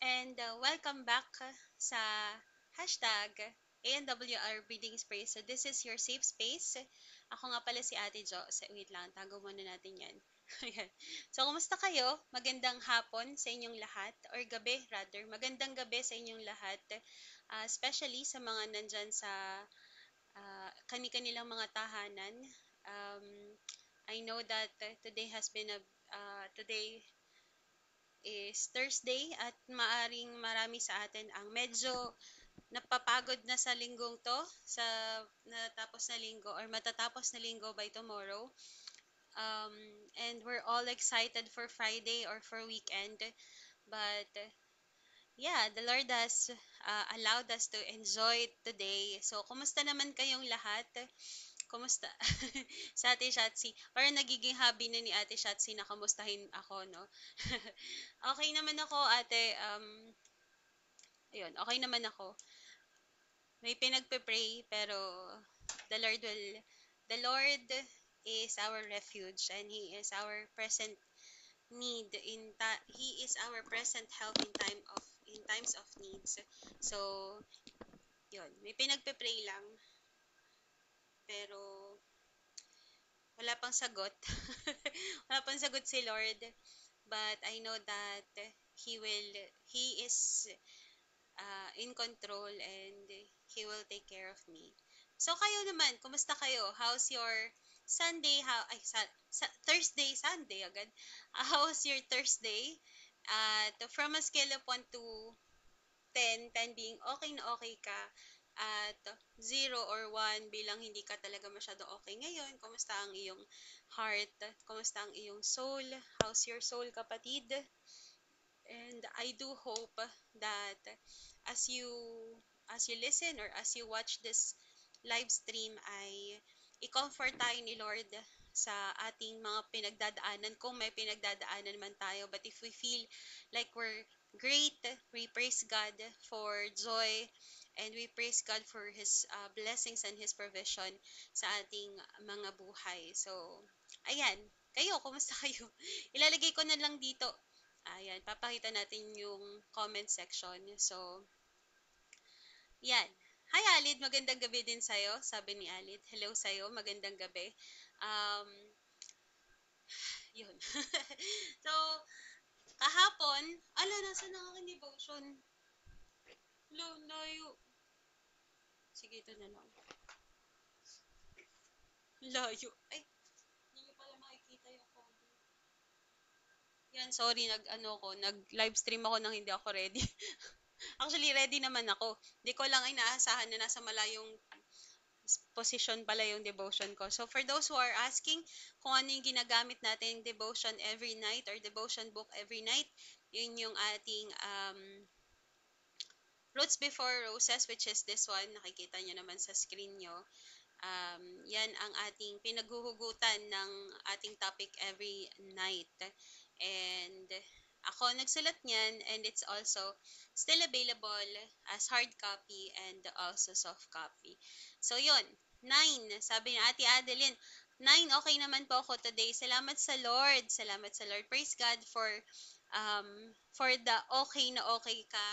And welcome back sa hashtag ANWR Breathing Space. So this is your safe space. Ako nga pala si Ate Jo. Wait lang, tago muna natin yan. Ayan. So, kumusta kayo? Magandang hapon sa inyong lahat, or gabi rather. Magandang gabi sa inyong lahat. Especially sa mga nandyan sa kani-kanilang mga tahanan. Um, I know that today has been today is Thursday at maaring marami sa atin ang medyo napapagod na sa linggong to, sa natapos na linggo or matatapos na linggo by tomorrow. Um, and we're all excited for Friday or for weekend. But yeah, the Lord has allowed us to enjoy it today. So, kumusta naman kayong lahat? Kumusta? Sa Ate Shatsi. Parang nagiging hobby na ni Ate Shatsi na kamustahin ako, no? Okay naman ako, ate. Ayun, okay naman ako. May pinagpe-pray, pero the Lord will, the Lord is our refuge and He is our present need He is our present help in times of needs. So, yun, may pinagpe-pray lang, pero wala pang sagot. Wala pang sagot si Lord, but I know that He is in control and He will take care of me. So kayo naman, kumusta kayo? How's your Sunday? Thursday, Sunday agad. How's your Thursday? From a scale of 1 to 10, 10 being okay na okay ka, at 0 or 1 bilang hindi ka talaga masyado okay ngayon, kumusta ang iyong heart? Kumusta ang iyong soul? How's your soul, kapatid? And I do hope that as you as you listen or as you watch this live stream ay i-comfort tayo ni Lord sa ating mga pinagdadaanan, kung may pinagdadaanan man tayo. But if we feel like we're great, we praise God for joy, and we praise God for His blessings and His provision sa ating mga buhay. So, ayan. Kayo, kumusta kayo? Ilalagay ko na lang dito. Ayan, papakita natin yung comment section. So, yan. Hi Alid, magandang gabi din sa'yo, sabi ni Alid. Hello sa'yo, magandang gabi. Um, yun. So, kahapon, nasa na aking devotion? Layo. Sige, ito na lang. Layo. Ay, hindi niyo pala makikita yung cover. Yan, sorry, nag-live stream ako nang hindi ako ready. Actually, ready naman ako. Hindi ko lang inaasahan na nasa malayong position pala yung devotion ko. So, for those who are asking kung ano yung ginagamit natin devotion every night or devotion book every night, yun yung ating Roots Before Roses, which is this one. Nakikita nyo naman sa screen nyo. Yan ang ating pinaghuhugutan ng ating topic every night. And ako nagsulat niyan, and it's also still available as hard copy and also soft copy. So yun, 9, sabi ni Ate Adeline, 9, okay naman po ako today. Salamat sa Lord. Salamat sa Lord. Praise God for the okay na okay ka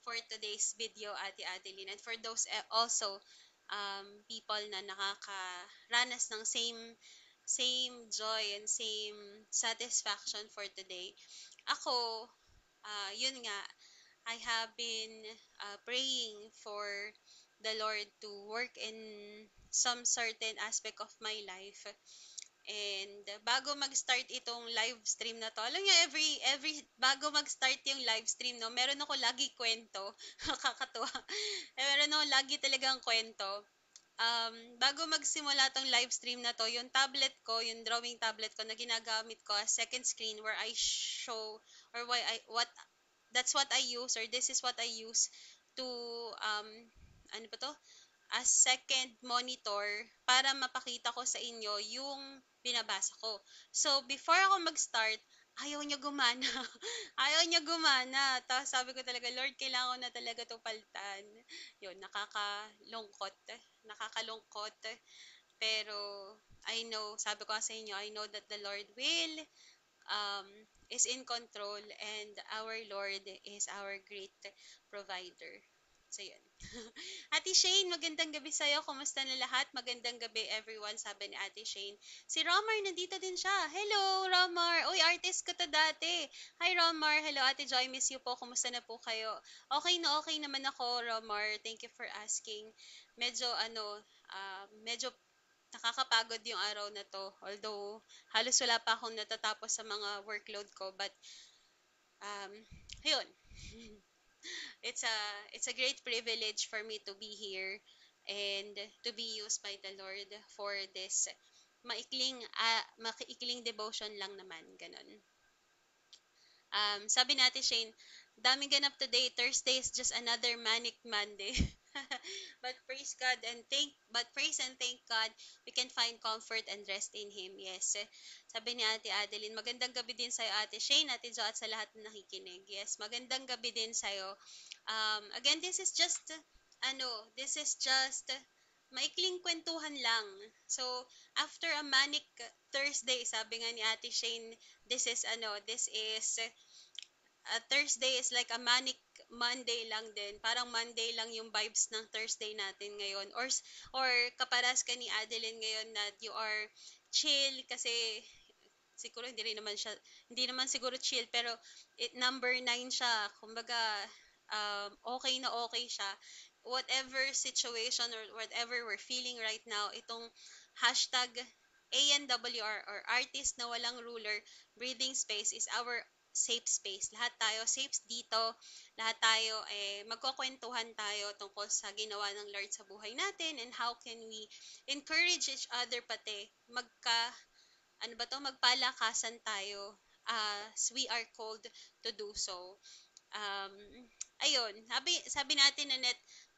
for today's video, Ate Adeline. And for those also people na nakakaranas ng same joy and same satisfaction for today. Ako, yun nga, I have been praying for the Lord to work in some certain aspect of my life. And bago mag-start itong live stream na to, alam niyo, every bago mag-start yung live stream, no, meron ako lagi kwento. Nakakatuwa. Meron ako lagi talagang kwento. Bago magsimula tong live stream na to, yung tablet ko, yung drawing tablet ko na ginagamit ko as second screen, where I show, or that's what I use, or this is what I use to, ano ba to? As second monitor para mapakita ko sa inyo yung binabasa ko. So, before ako mag-start, ayaw niya gumana. Ayaw niya gumana. Tapos sabi ko talaga, Lord, kailangan ko na talaga to palitan. Yun, nakakalungkot. Nakakalungkot. Pero, I know, sabi ko sa inyo, I know that the Lord will um, is in control, and our Lord is our great provider. So, yun. Ate Shane, magandang gabi sa'yo. Kumusta na lahat? Magandang gabi, everyone, sabi ni Ate Shane. Si Romar, nandito din siya. Hello, Romar. Uy, artist ko to dati. Hi, Romar. Hello, Ate Joy. Miss you po. Kumusta na po kayo? Okay naman ako, Romar. Thank you for asking. Medyo, medyo nakakapagod yung araw na to. Although, halos wala pa akong natatapos sa mga workload ko. But, um, yun. It's a great privilege for me to be here and to be used by the Lord for this maikling devotion lang naman, ganun. Sabi natin, Shane, daming ganap today. Thursday is just another manic Monday. But praise and thank God, we can find comfort and rest in Him. Yes. Sabi ni Ate Adeline, magandang gabi din sa'yo, Ate Shane, Ate Jo, at sa lahat na nakikinig. Yes, magandang gabi din sa'yo. Again, this is just maikling kwentuhan lang. So, after a manic Thursday, sabi nga ni Ate Shane, this is Thursday is like a manic Monday lang din. Parang Monday lang yung vibes ng Thursday natin ngayon. Or kaparas ka ni Adeline ngayon na you are chill kasi siguro hindi naman siguro chill, pero number 9 siya. Kumbaga, okay na okay siya. Whatever situation or whatever we're feeling right now, itong hashtag ANWR or artist na walang ruler, breathing space is our safe space. Lahat tayo safe dito. Lahat tayo magkukwentuhan tayo tungkol sa ginawa ng Lord sa buhay natin and how can we encourage each other pati magpalakasan tayo as we are called to do so. Um, ayun, sabi natin na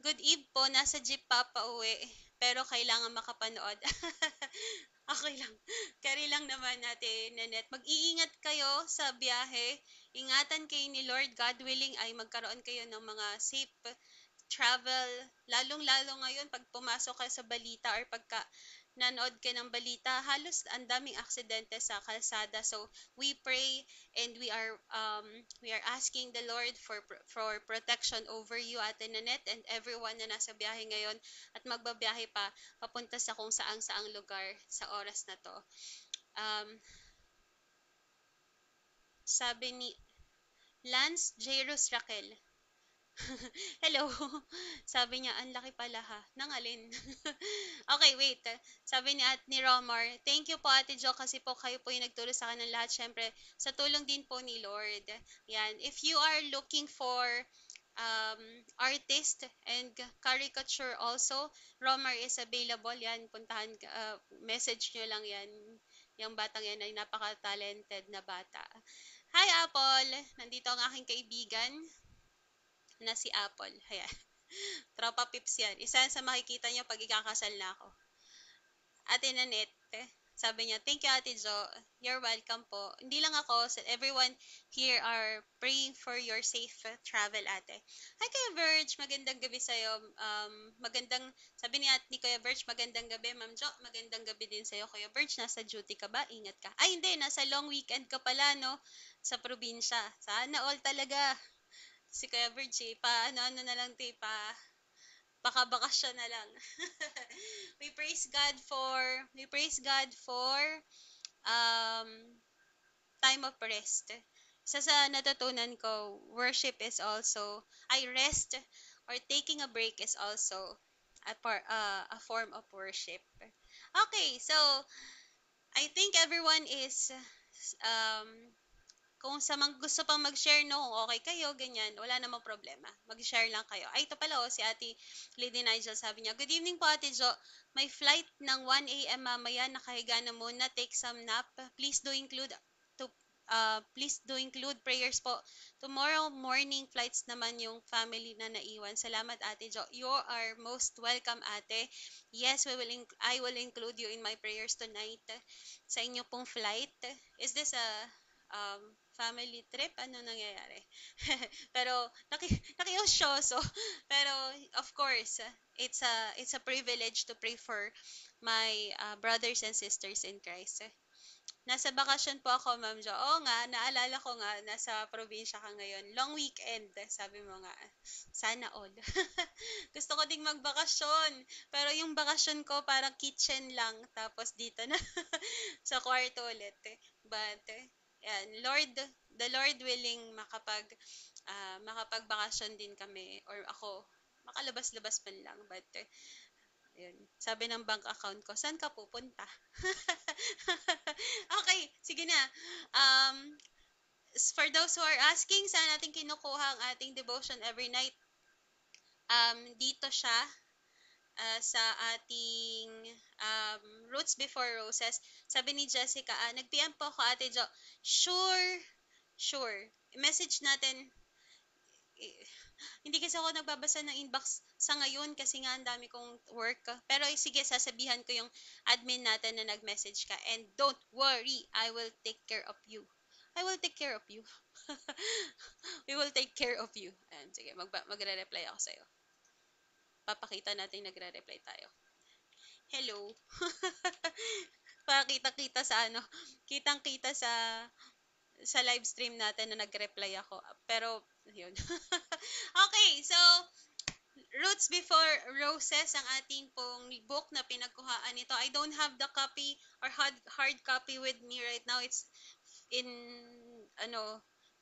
good eve po, nasa jeep pa pauwi, pero kailangan makapanood. Okay lang. Carry lang naman natin, Nanette. Mag-iingat kayo sa biyahe. Ingatan kayo ni Lord. God willing ay magkaroon kayo ng mga safe travel, lalong-lalo ngayon pag pumasok ka sa balita or pagka nanood ka ng balita, halos ang daming aksidente sa kalsada. So, we pray and we are asking the Lord for protection over you, Ate Nanette, and everyone na nasa biyahe ngayon at magbabiyahe pa papunta sa kung saang-saang lugar sa oras na to. Um, Sabi ni Lance Jairus Raquel, hello. Sabi niya, ang laki pala ha. Nangalin. Okay, wait. Sabi ni Romar, thank you po Ate Jo kasi po kayo po yung nagturo sa akin ng lahat. Syempre, sa tulong din po ni Lord. Yan. If you are looking for um, artist and caricature also, Romar is available. Yan, message nyo lang yan. Yung batang yan ay napaka-talented na bata. Hi Apple! Nandito ang aking kaibigan na si Apple. Ayan. Tropa pips yan. Isa sa makikita niyo pag ikakasal na ako. Ate Nanette, sabi niya, thank you Ate Jo. You're welcome po. Hindi lang ako, everyone here are praying for your safe travel, ate. Hi Kuya Verge, magandang gabi sa'yo. Sabi ni Kuya Verge, magandang gabi. Ma'am Jo, magandang gabi din sa'yo. Kuya Verge, nasa duty ka ba? Ingat ka. Ay, hindi, nasa long weekend ka pala, no? Sa probinsya. Sana all talaga. Si Kuya Verge, ano na lang, baka bakasyon na lang. We praise God for um, time of rest. Sa natutunan ko, rest or taking a break is also a form of worship. Okay, so I think everyone is um, kung gusto pang mag-share, no, kung okay kayo, ganyan, wala namang problema. Mag-share lang kayo. Ay, ito pala, si Ate Lady Nigel, sabi niya, good evening po, Ate Jo. May flight ng 1 a.m. mamaya, nakahiga na muna, take some nap. To, please do include prayers po. Tomorrow morning flights naman yung family na naiwan. Salamat, Ate Jo. You are most welcome, Ate. Yes, I will include you in my prayers tonight sa inyo pong flight. Is this a um, family trip? Ano nangyayari? Pero nakiusyoso. Pero of course, it's a privilege to pray for my brothers and sisters in Christ. Nasa bakasyon po ako, Ma'am Jo. Oo nga, naalala ko nga, nasa probinsya ka ngayon. Long weekend, sabi mo nga. Sana all. Gusto ko ding magbakasyon. Pero yung bakasyon ko parang kitchen lang. Tapos dito na sa kwarto ulit. But, yan, the Lord willing, makapagbakasyon din kami. Or ako, makalabas-labas man lang. But, yun. Sabi ng bank account ko, saan ka pupunta? Okay, sige na. Um, for those who are asking, saan natin kinukuha ang ating devotion every night? Dito siya sa ating Roots Before Roses. Sabi ni Jessica, nag-PM po ako, Ate Jo. Sure, sure. Message natin, eh, hindi kasi ako nagbabasa ng inbox sa ngayon kasi nga ang dami kong work. Pero sige, sasabihan ko yung admin natin na nag-message ka. And don't worry, I will take care of you. I will take care of you. We will take care of you. Ayan, sige, magre-reply ako sa'yo. Papakita natin nagre-reply tayo. Hello. Pakita-kita sa kitang-kita sa live stream natin na nag-reply ako. Pero, yun. Okay, so, Roots Before Roses, ang ating pong book na pinagkuhaan nito. I don't have the copy or hard copy with me right now. It's in,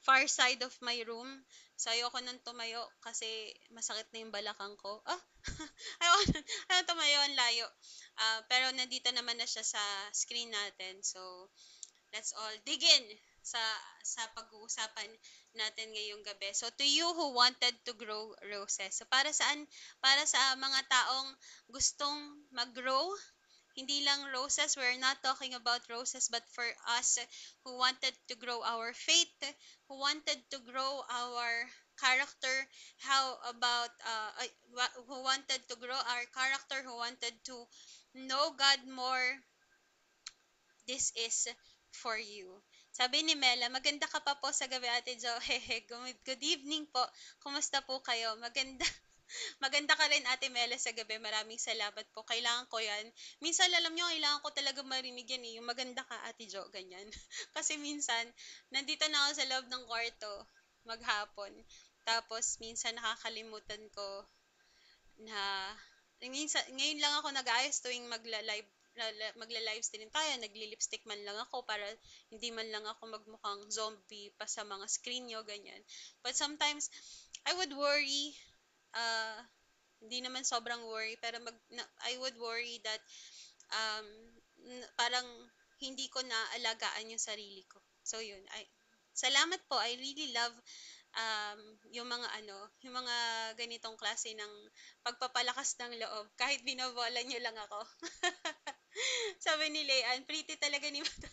far side of my room. So, ayoko nang tumayo kasi masakit na yung balakang ko. Ayoko tumayo, ang layo. Pero nandito naman na siya sa screen natin. So, let's all dig in sa pag-uusapan natin ngayong gabi. So to you who wanted to grow roses. So para saan? Para sa mga taong gustong mag-grow, hindi lang roses, we're not talking about roses, but for us who wanted to grow our faith, who wanted to grow our character, how about who wanted to grow our character, who wanted to know God more, this is for you. Sabi ni Mela, maganda ka pa po sa gabi, Ate Jo. Hehe, good evening po. Kumusta po kayo? Maganda. Maganda ka rin, Ate Mela, sa gabi. Maraming salamat po. Kailangan ko yan. Minsan, alam nyo, kailangan ko talaga marinig yan eh. Yung maganda ka, Ate Jo, ganyan. Kasi minsan, nandito na ako sa loob ng kwarto, maghapon. Tapos, minsan nakakalimutan ko na minsan, ngayon lang ako nag-ayos tuwing magla-live stream tayo, nagli-lipstick man lang ako para hindi man lang ako magmukhang zombie pa sa mga screen nyo, ganyan. But sometimes, I would worry, uh, hindi naman sobrang worry, pero I would worry that um, parang hindi ko naalagaan yung sarili ko. So yun, salamat po. I really love um, yung mga ganitong klase ng pagpapalakas ng loob. Kahit binobola niyo lang ako. Sabi ni Leanne, pretty talaga ni Mata.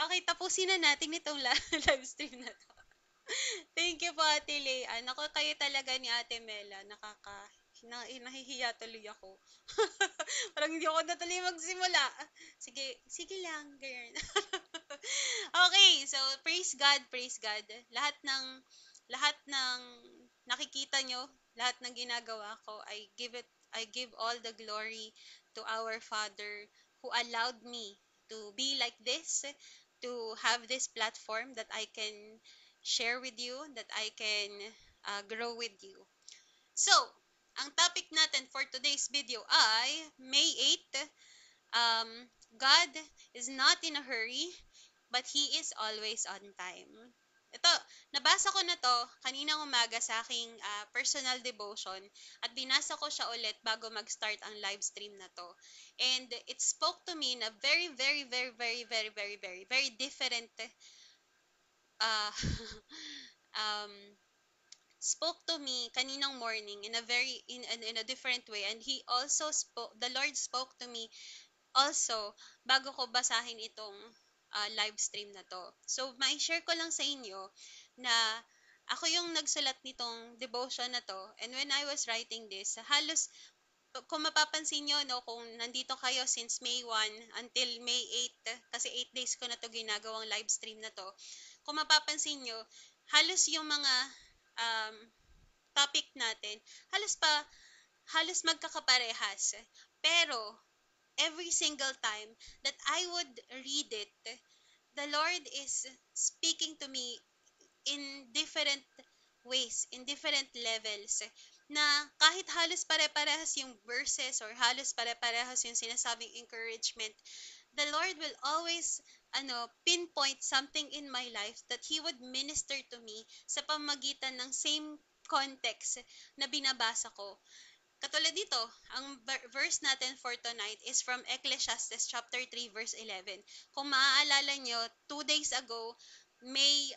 Okay, tapusin na natin itong live stream na to. Thank you po, Ate Leanne. Ako kayo talaga ni Ate Mela. Nahihiya tuloy ako. Parang hindi ako natuloy magsimula. Sige, sige lang, girl. Okay, so praise God, praise God. Lahat ng nakikita nyo, lahat ng ginagawa ko, I give all the glory to our Father who allowed me to be like this, to have this platform that I can share with you, that I can grow with you. So, ang topic natin for today's video ay May 8th, um, God is not in a hurry, but He is always on time. Ito, nabasa ko na to kaninang umaga sa aking personal devotion at binasa ko siya ulit bago mag-start ang live stream na to. And it spoke to me in a very, very, very, very, very, very, very, very different uh, um, spoke to me kaninang morning in a in a different way, and the Lord spoke to me also bago ko basahin itong live stream na to. So mai share ko lang sa inyo na ako yung nagsulat nitong devotion na to, and when I was writing this, halos kung mapapansin nyo, no, kung nandito kayo since May 1 until May 8, kasi 8 days ko na to ginagawang live stream na to, kung mapapansin nyo, halos yung mga um, topic natin, halos magkakaparehas. Pero, every single time that I would read it, the Lord is speaking to me in different ways, in different levels, na kahit halos pare-parehas yung verses or halos pare-parehas yung sinasabing encouragement, the Lord will always pinpoint something in my life that He would minister to me sa pamagitan ng same context na binabasa ko. Katulad dito, ang verse natin for tonight is from Ecclesiastes chapter 3 verse 11. Kung maaalala nyo, 2 days ago, May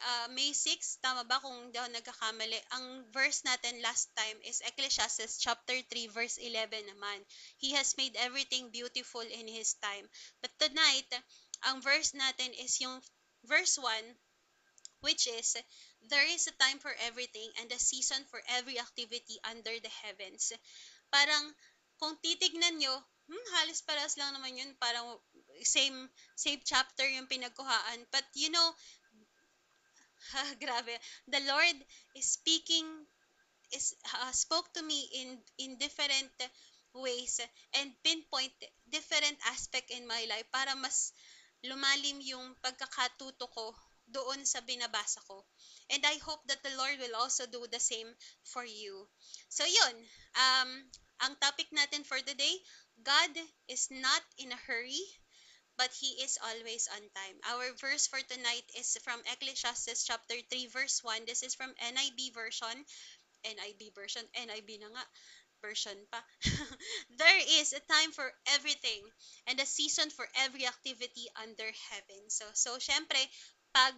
6, tama ba kung hindi ako nagkakamali? Ang verse natin last time is Ecclesiastes chapter 3 verse 11 naman. He has made everything beautiful in His time. But tonight, ang verse natin is yung verse 1, which is, there is a time for everything and a season for every activity under the heavens. Parang kung titignan nyo, halos parehas lang naman yun. Parang same chapter yung pinagkuhaan. But grabe, the Lord is speaking, spoke to me in different ways and pinpoint different aspect in my life para mas lumalim yung pagkakatuto ko doon sa binabasa ko. And I hope that the Lord will also do the same for you. So yun, um, ang topic natin for today, God is not in a hurry, but He is always on time. Our verse for tonight is from Ecclesiastes chapter 3 verse 1. This is from NIV version. NIV version, NIV na nga, version pa. There is a time for everything and a season for every activity under heaven. So syempre, pag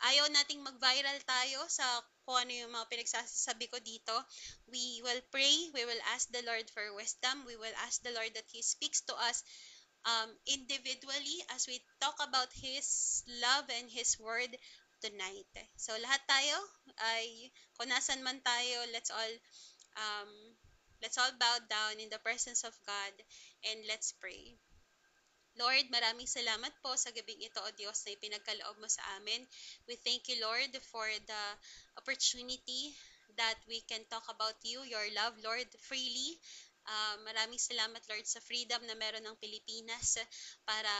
ayaw nating mag-viral tayo sa kung ano yung mga pinagsasabi ko dito, we will pray, we will ask the Lord for wisdom, we will ask the Lord that He speaks to us individually as we talk about His love and His word tonight. So lahat tayo ay, kung nasan man tayo, um, let's all bow down in the presence of God and let's pray. Lord, maraming salamat po sa gabing ito, O Diyos, na ipinagkaloob mo sa amin. We thank you, Lord, for the opportunity that we can talk about you, your love, Lord, freely. Maraming salamat, Lord, sa freedom na meron ng Pilipinas para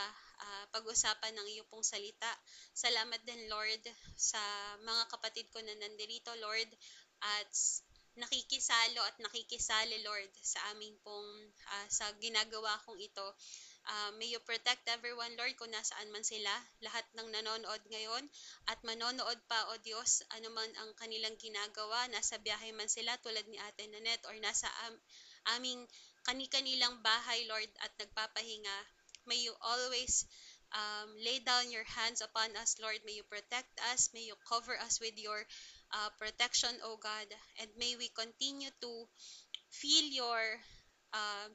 pag-usapan ng iyong pong salita. Salamat din, Lord, sa mga kapatid ko na nandirito, Lord, at nakikisalo at nakikisali, Lord, sa aming pong sa ginagawa kong ito. May you protect everyone, Lord, kung nasaan man sila, lahat ng nanonood ngayon at manonood pa, O Diyos, anuman ang kanilang ginagawa, nasa biyahe man sila tulad ni Ate Nanette or nasa aming kani-kanilang bahay, Lord, at nagpapahinga. May you always lay down your hands upon us, Lord. May you protect us. May you cover us with your protection, O God. And may we continue to feel your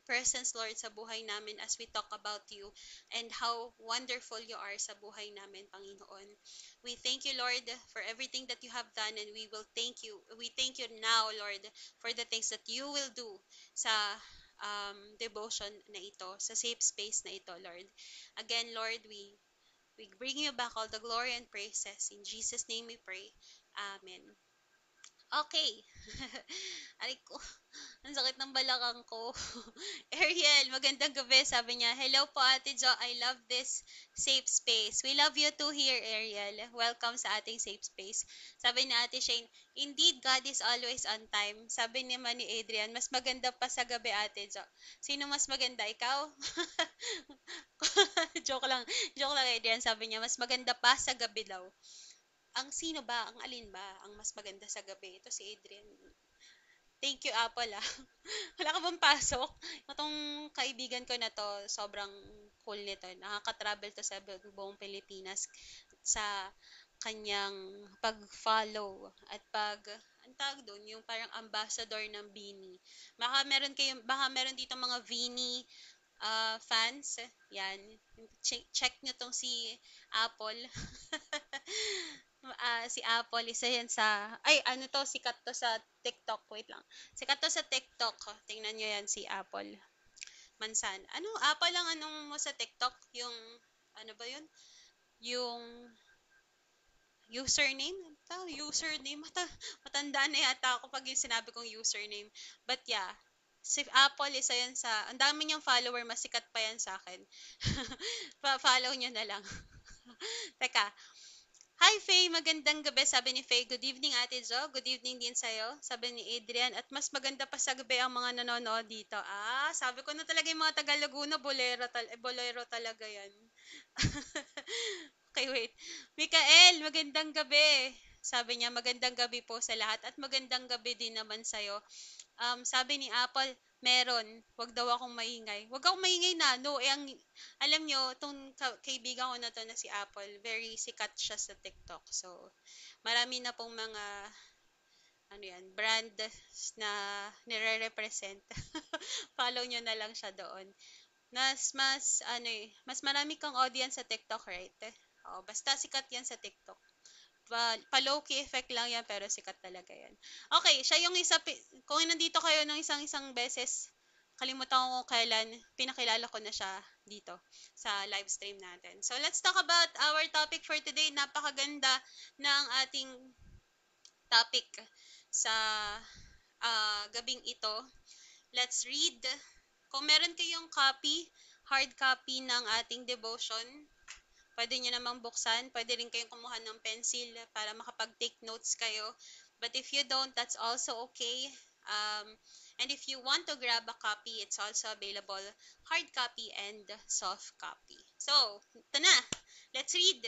presence, Lord, sa buhay namin as we talk about you and how wonderful you are sa buhay namin, Panginoon. We thank you, Lord, for everything that you have done and we will thank you. We thank you now, Lord, for the things that you will do sa devotion na ito, sa safe space na ito, Lord. Again, Lord, we bring you back all the glory and praises. In Jesus' name we pray. Amen. Okay. Aray ko, ang sakit ng balakang ko. Ariel, magandang gabi. Sabi niya, hello po Ate Jo, I love this safe space. We love you too here, Ariel. Welcome sa ating safe space. Sabi ni Ate Shane, indeed, God is always on time. Sabi naman ni Adrian, mas maganda pa sa gabi, Ate Jo. Sino mas maganda? Ikaw? joke lang. Joke lang, Adrian. Sabi niya, mas maganda pa sa gabi daw. Ang sino ba? Ang alin ba? Ang mas maganda sa gabi? Ito si Adrian. Thank you, Apple, ah. Wala ka bang pasok? Itong kaibigan ko na to, sobrang cool nito. Nakaka-travel to sa buong Pilipinas sa kanyang pag-follow at ang tawag doon, yung parang ambassador ng Vini. Baka meron dito mga Vini fans. Yan. Check nyo tong si Apple. Si Apple, isa yan sa, ay, ano to, sikat to sa TikTok. Wait lang. Sikat to sa TikTok. Tingnan nyo yan, si Apple. Mansan. Ano, Apple lang anong mo sa TikTok? Yung, ano ba yun? Yung username? Username? Matanda na yata ako pag yung sinabi kong username. But yeah, Si Apple, isa yan sa, ang dami niyang follower, mas sikat pa yan sa akin. Pa-follow niyo na lang. Teka. Hi, Faye. Magandang gabi. Sabi ni Faye. Good evening, Ate Jo. Good evening din sa'yo. Sabi ni Adrian. At mas maganda pa sa gabi ang mga nanonood dito. Ah, sabi ko na talaga yung mga taga Laguna. Bolero talaga yan. Okay, wait. Mikael, magandang gabi. Sabi niya, magandang gabi po sa lahat. At magandang gabi din naman sa'yo. Sabi ni Apple, meron. Wag daw akong maingay. Wag akong maingay na. No, alam nyo, itong kaibigan ko na to na si Apple, very sikat siya sa TikTok. So, marami na pong mga, ano yan, brand na nire-represent. Follow nyo na lang siya doon. Mas marami kang audience sa TikTok, right? Oo, basta sikat yan sa TikTok. Pa-low-key effect lang yan, pero sikat talaga yan. Okay, siya yung kung nandito kayo ng isang beses, kalimutan ko kung kailan, pinakilala ko na siya dito sa live stream natin. So, let's talk about our topic for today. Napakaganda ng ating topic sa gabing ito. Let's read. Kung meron kayong hard copy ng ating devotion, pwede nyo namang buksan. Pwede rin kayong kumuha ng pencil para makapag-take notes kayo. But if you don't, that's also okay. And if you want to grab a copy, it's also available hard copy and soft copy. So, ito na. Let's read.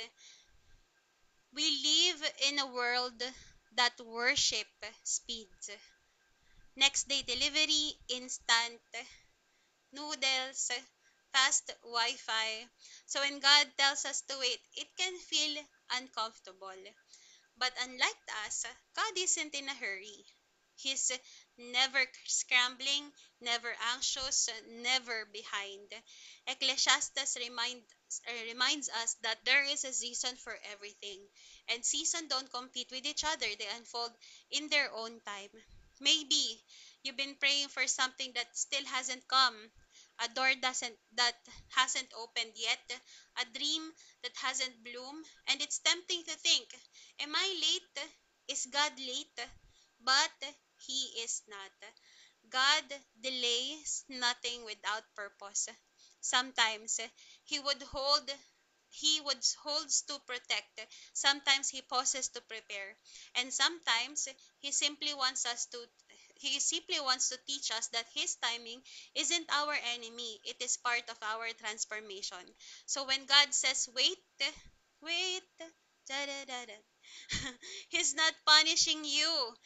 We live in a world that worship speed. Next day delivery, instant noodles, fast Wi-Fi. So when God tells us to wait, it can feel uncomfortable. But unlike us, God isn't in a hurry. He's never scrambling, never anxious, never behind. Ecclesiastes reminds us that there is a season for everything, and seasons don't compete with each other, they unfold in their own time. Maybe you've been praying for something that still hasn't come, a door that hasn't opened yet, a dream that hasn't bloomed, and it's tempting to think, am I late? Is God late? But He is not. God delays nothing without purpose. Sometimes He would hold he would holds to protect. Sometimes he pauses to prepare. And sometimes he simply wants to teach us that his timing isn't our enemy. It is part of our transformation. So when God says wait, da da da da, he's not punishing you.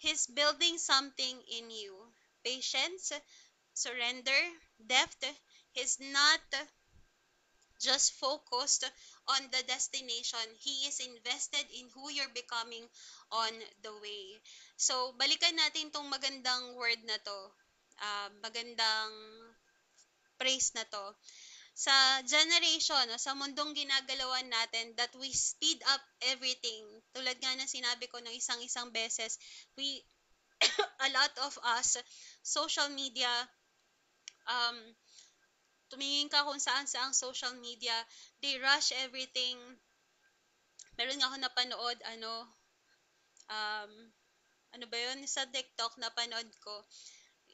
He's building something in you. Patience, surrender, depth. He's not just focused on the destination. He is invested in who you're becoming on the way. So, balikan natin tong magandang word na to. Magandang praise na to. Sa generation, no, sa mundong ginagalawan natin, that we speed up everything. Tulad nga na sinabi ko ng isang-isang beses, a lot of us, social media, um, tumingin ka kung saan sa ang social media, they rush everything. Meron nga ako napanood, um, ano ba yun, sa TikTok napanood ko,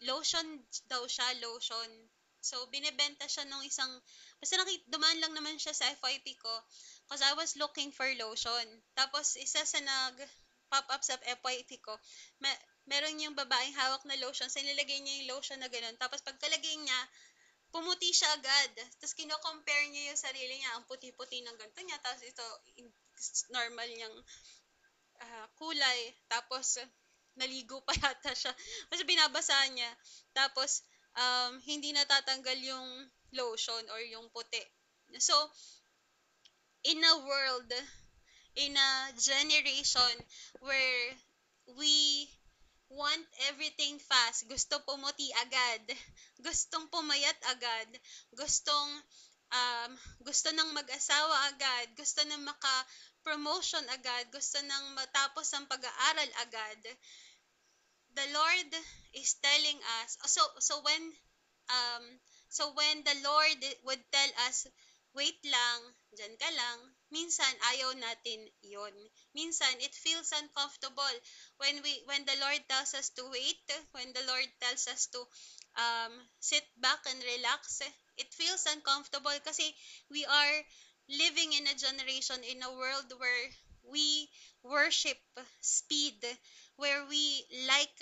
lotion daw siya, lotion. So, binebenta siya nung basta dumaan lang naman siya sa FYP ko, because I was looking for lotion. Tapos, isa sa pop up sa FYP ko, meron yung babaeng hawak na lotion, so nilagay niya yung lotion na gano'n. Tapos, pagkalagay niya, pumuti siya agad. Tapos kino-compare niya yung sarili niya, ang puti-puti ng ganito niya, tapos ito, normal niyang kulay. Tapos, naligo pa yata siya. Kasi binabasa niya. Tapos, hindi natatanggal yung lotion or yung puti. So, in a world, in a generation where we want everything fast, agad, gustong pumayat agad, gustong gusto nang mag-asawa agad, gusto nang maka-promotion agad, gusto nang matapos ang pag-aaral agad. The Lord is telling us, um, so when the Lord would tell us, wait lang, dyan ka lang, minsan ayaw natin yon. Minsan it feels uncomfortable when the Lord tells us to wait, when the Lord tells us to sit back and relax. It feels uncomfortable kasi we are living in a generation, in a world where we worship speed, where we like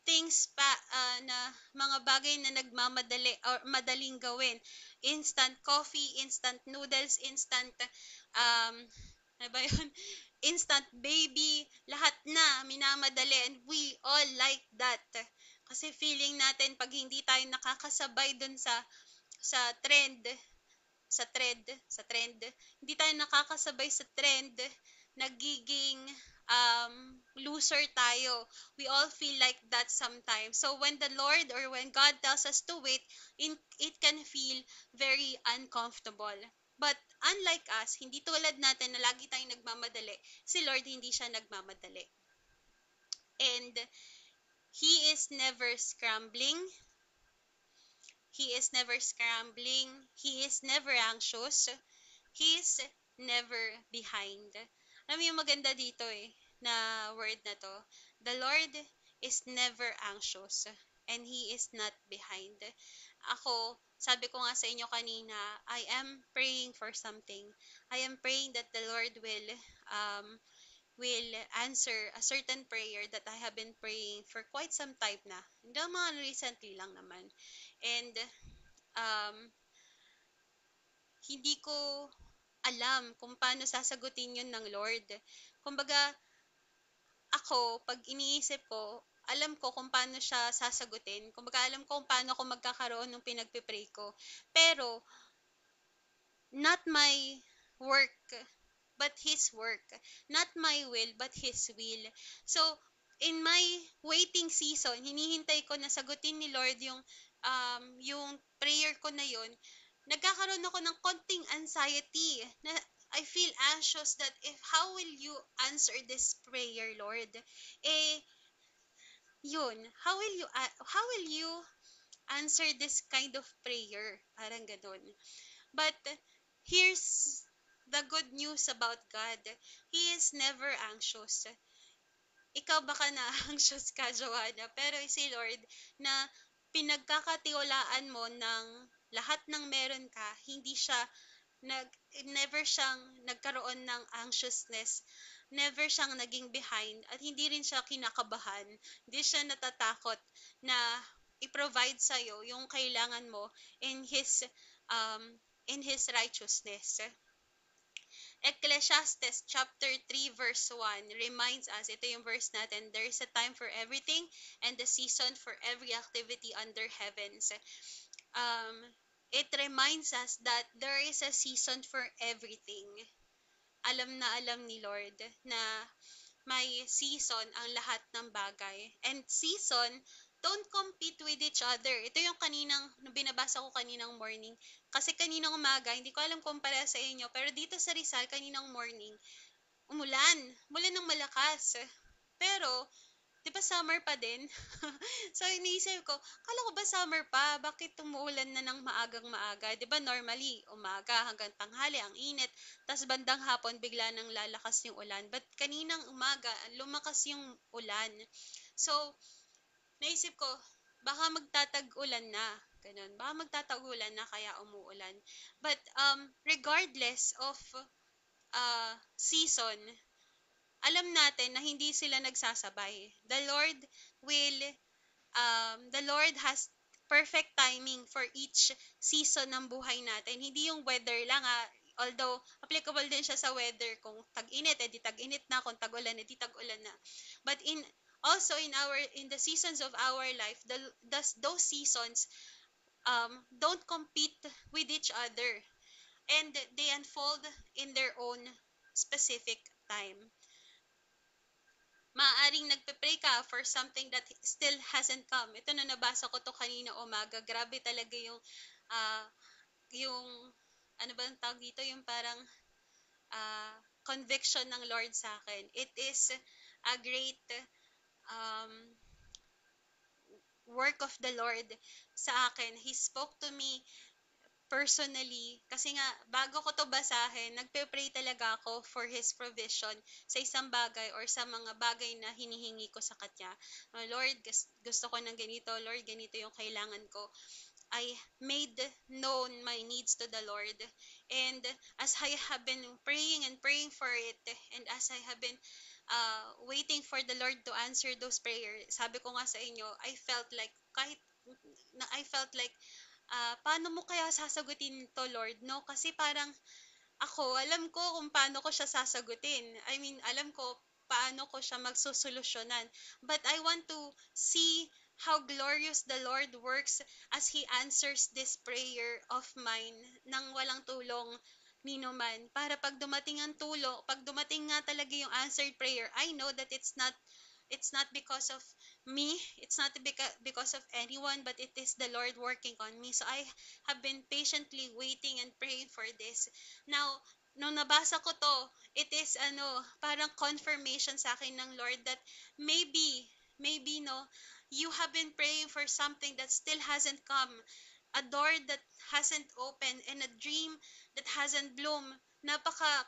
things pa na mga bagay na nagmamadali or madaling gawin. Instant coffee, instant noodles, instant um ano ba yun? Instant baby, lahat na minamadali, and we all like that. Kasi feeling natin pag hindi tayo nakakasabay dun sa trend, sa trend, hindi tayo nakakasabay sa trend, nagiging loser tayo. We all feel like that sometimes. So when the Lord or when God tells us to wait, it can feel very uncomfortable. But unlike us, hindi tulad natin na lagi tayong nagmamadali, si Lord hindi siya nagmamadali. And He is never scrambling. He is never scrambling. He is never anxious. He is never behind. Alam mo yung maganda dito na word na to. The Lord is never anxious and He is not behind. Ako, sabi ko nga sa inyo kanina, I am praying for something. I am praying that the Lord will answer a certain prayer that I have been praying for quite some time na. Hindi mga recently lang naman. And um, hindi ko alam kung paano sasagutin yun ng Lord. Kumbaga, ako, pag iniisip ko, alam ko kung paano siya sasagutin. Kumbaga, alam ko kung paano ako magkakaroon ng pinagpipray ko. Pero, not my work, but His work. Not my will, but His will. So, in my waiting season, hinihintay ko na sagutin ni Lord yung prayer ko na yon. Nagkakaroon ako ng konting anxiety na I feel anxious that if how will you answer this prayer, Lord? Eh, yun, how will you answer this kind of prayer? Parang ganun. But here's the good news about God. He is never anxious. Ikaw baka na anxious ka, Joanna, pero si Lord na pinagkakatiwalaan mo ng lahat ng meron ka, hindi siya nag never siyang nagkaroon ng anxiousness, never siyang naging behind, at hindi rin siya kinakabahan, hindi siya natatakot na i-provide sa iyo yung kailangan mo in um his righteousness. Ecclesiastes chapter 3 verse 1 reminds us, ito yung verse natin, there is a time for everything and a season for every activity under heavens. Um, it reminds us that there is a season for everything. Alam na alam ni Lord na may season ang lahat ng bagay. And season, don't compete with each other. Ito yung binabasa ko kaninang morning. Kasi kaninang umaga, hindi ko alam kung para sa inyo, pero dito sa Rizal, kaninang morning, umulan. Umulan ng malakas. Pero, di ba summer pa din? So, iniisip ko, kala ko ba summer pa? Bakit umuulan na ng maagang maaga? Di ba normally, umaga hanggang tanghali, ang init. Tapos bandang hapon, bigla nang lalakas yung ulan. But kaninang umaga, lumakas yung ulan. So, naisip ko, baka magtatag-ulan na. Ganun. Baka magtatag-ulan na kaya umuulan. But regardless of season, alam natin na hindi sila nagsasabay. The Lord has perfect timing for each season ng buhay natin. Hindi yung weather lang although applicable din siya sa weather, kung tag-init edi tag-init na, kung tag-ulan edi tag-ulan na. But also in the seasons of our life, those seasons don't compete with each other, and they unfold in their own specific time. Maaring nagpe-pray ka for something that still hasn't come. Ito na nabasa ko to kanina umaga. Grabe talaga ah, yung ano ba ang tawag dito? Yung parang conviction ng Lord sa akin. It is a great um, work of the Lord sa akin. He spoke to me personally, kasi nga, bago ko to basahin, nagpe-pray talaga ako for His provision sa isang bagay or sa mga bagay na hinihingi ko sa Kanya. Lord, gusto ko ng ganito. Lord, ganito yung kailangan ko. I made known my needs to the Lord. And as I have been praying and praying for it, and as I have been waiting for the Lord to answer those prayers, sabi ko nga sa inyo, I felt like, paano mo kaya sasagutin to, Lord? No? Kasi parang ako, alam ko kung paano ko siya sasagutin. I mean, alam ko paano ko siya magsosolusyonan. But I want to see how glorious the Lord works as He answers this prayer of mine nang walang tulong nino man. Para pag dumating ang tulong, pag dumating nga talaga yung answered prayer, I know that it's not because of me, it's not because of anyone, but it is the Lord working on me. So I have been patiently waiting and praying for this. Now, nung nabasa ko to, it is parang confirmation sa akin ng Lord that maybe no, you have been praying for something that still hasn't come, a door that hasn't opened, and a dream that hasn't bloomed.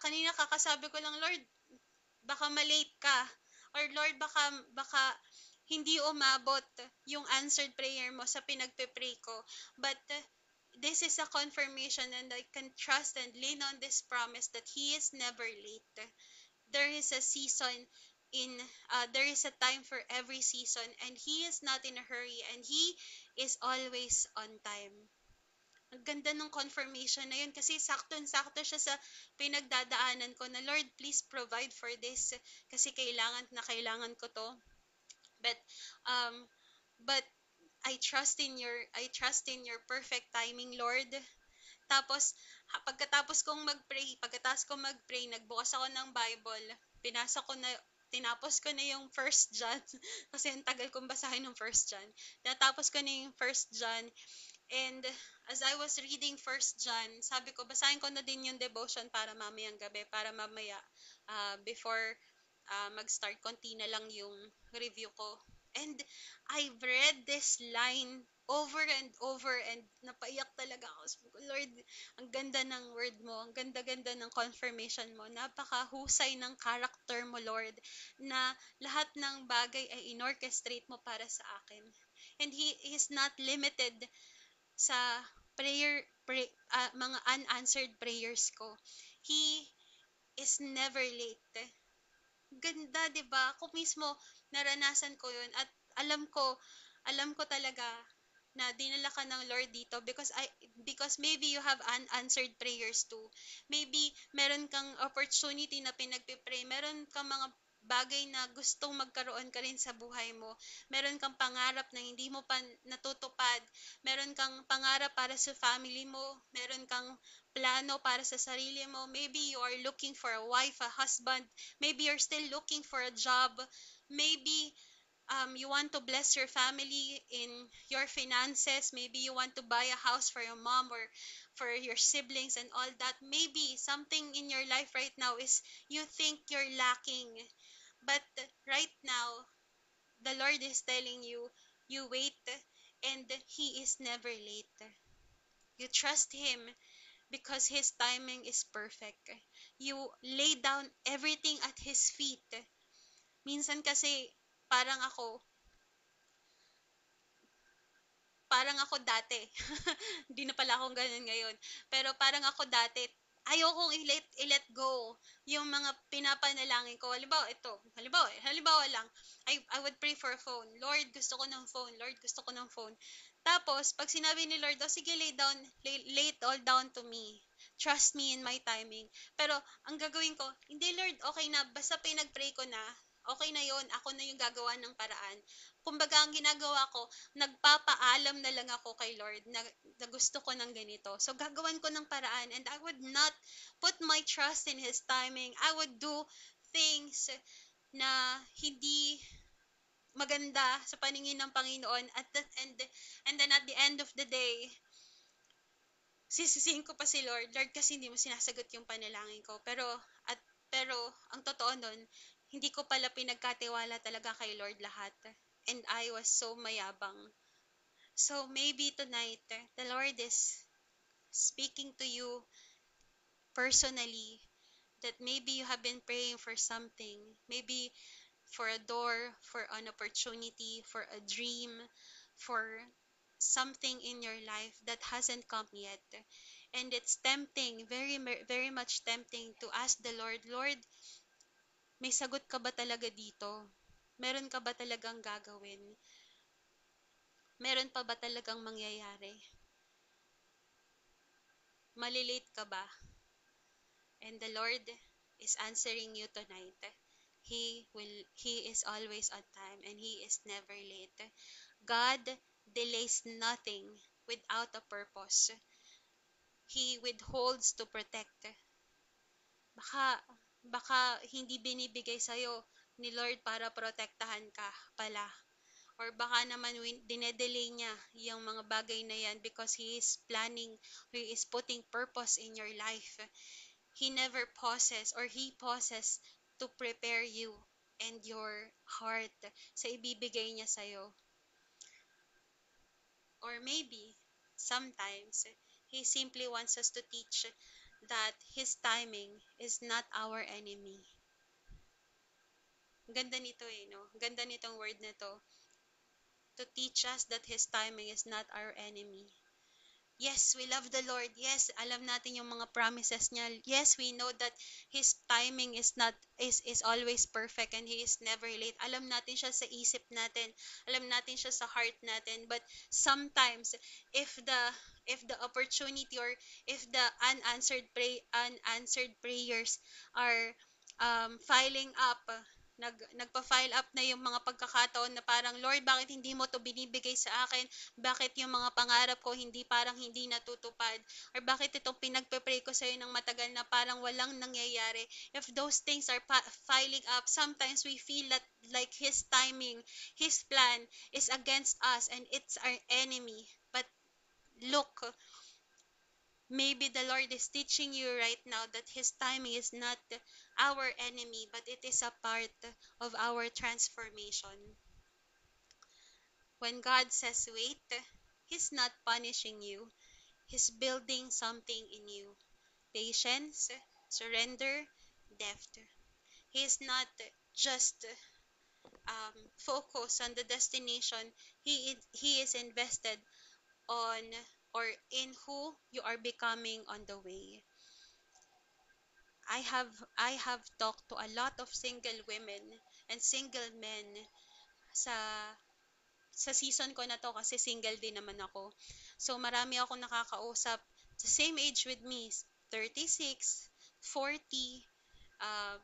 Kanina kakasabi ko lang, Lord, baka malate ka. Or Lord, baka hindi umabot yung answered prayer mo sa pinagpe-pray ko. But this is a confirmation, and I can trust and lean on this promise that He is never late. There is a season there is a time for every season, and He is not in a hurry, and He is always on time. Ang ganda ng confirmation na yun kasi sakto-sakto siya sa pinagdadaanan ko na, Lord, please provide for this kasi kailangan ko to. But um but I trust in your perfect timing, Lord. Tapos pagkatapos kong magpray, nagbukas ako ng Bible, pinasa ko na tinapos ko na yung First John kasi ang tagal kong basahin ng First John. Natapos ko na yung First John. And as I was reading First John, sabi ko, basahin ko na din yung devotion para mamayang gabi, para mamaya, before mag-start, konti na lang yung review ko. And I've read this line over and over, and napaiyak talaga ako. Sabi ko, Lord, ang ganda ng word mo, ang ganda-ganda ng confirmation mo, napakahusay ng character mo, Lord, na lahat ng bagay ay inorchestrate mo para sa akin. And He is not limited sa mga unanswered prayers ko. He is never late. Ganda, 'di ba? Ako mismo naranasan ko 'yun, at alam ko alam ko talaga na dinala ka ng Lord dito because maybe you have unanswered prayers too. Maybe meron kang opportunity na pinagpipray, meron kang mga bagay na gustong magkaroon ka rin sa buhay mo. Meron kang pangarap na hindi mo pa natutupad. Meron kang pangarap para sa family mo. Meron kang plano para sa sarili mo. Maybe you are looking for a wife, a husband. Maybe you're still looking for a job. Maybe you want to bless your family in your finances. Maybe you want to buy a house for your mom or for your siblings and all that. Maybe something in your life right now is you think you're lacking. But right now, the Lord is telling you, you wait, and He is never late. You trust Him because His timing is perfect. You lay down everything at His feet. Minsan kasi, parang ako, parang ako dati. Hindi na pala akong ganun ngayon. Pero parang ako dati, ayokong i-let go yung mga pinapanalangin ko. Halimbawa lang, I would pray for a phone. Lord, gusto ko ng phone. Lord, gusto ko ng phone. Tapos, pag sinabi ni Lord, sige, lay it all down to me. Trust me in my timing. Pero, ang gagawin ko, hindi Lord, okay na, basta pinag-pray ko na, okay na yon, ako na yung gagawa ng paraan. Kumbaga, ang ginagawa ko, nagpapaalam na lang ako kay Lord na gusto ko ng ganito. So, gagawan ko ng paraan, and I would not put my trust in His timing. I would do things na hindi maganda sa paningin ng Panginoon, and then at the end of the day, sisisihin ko pa si Lord, Lord, kasi hindi mo sinasagot yung panalangin ko. Pero ang totoo nun, hindi ko pala pinagkatiwala talaga kay Lord lahat. And I was so mayabang. So maybe tonight, the Lord is speaking to you personally, that maybe you have been praying for something, maybe for a door, for an opportunity, for a dream, for something in your life that hasn't come yet. And it's tempting, very much tempting to ask the Lord, Lord, may sagot ka ba talaga dito? Meron ka ba talagang gagawin? Meron pa ba talagang mangyayari? Malilate ka ba? And the Lord is answering you tonight. He is always on time and he is never late. God delays nothing without a purpose. He withholds to protect. Baka baka hindi binibigay sa ni Lord para protektahan ka pala. Or baka naman dinedelay niya yung mga bagay na yan because He is planning, He is putting purpose in your life. He never pauses or He pauses to prepare you and your heart sa ibibigay niya sa'yo. Or maybe, sometimes, He simply wants us to teach that His timing is not our enemy. Ganda nito no? Ganda nitong word na to. To teach us that His timing is not our enemy. Yes, we love the Lord. Yes, alam natin yung mga promises niya. Yes, we know that His timing is always perfect and He is never late. Alam natin siya sa isip natin. Alam natin siya sa heart natin. But sometimes, if the opportunity or if the unanswered prayers are filing up, nagpa-file up na yung mga pagkakataon na parang, Lord, bakit hindi mo to binibigay sa akin? Bakit yung mga pangarap ko parang hindi natutupad? Or bakit itong pinagpe-pray ko sa'yo ng matagal na parang walang nangyayari? If those things are filing up, sometimes we feel that like His timing, His plan is against us and it's our enemy. But look, maybe the Lord is teaching you right now that His timing is not our enemy, but it is a part of our transformation. When God says wait, He's not punishing you, He's building something in you. Patience, surrender, depth. He is not just focused on the destination, He is invested on or in who you are becoming on the way. I have talked to a lot of single women and single men sa sa season ko na to kasi single din naman ako. So marami akong nakakausap sa same age with me, 36, 40, um,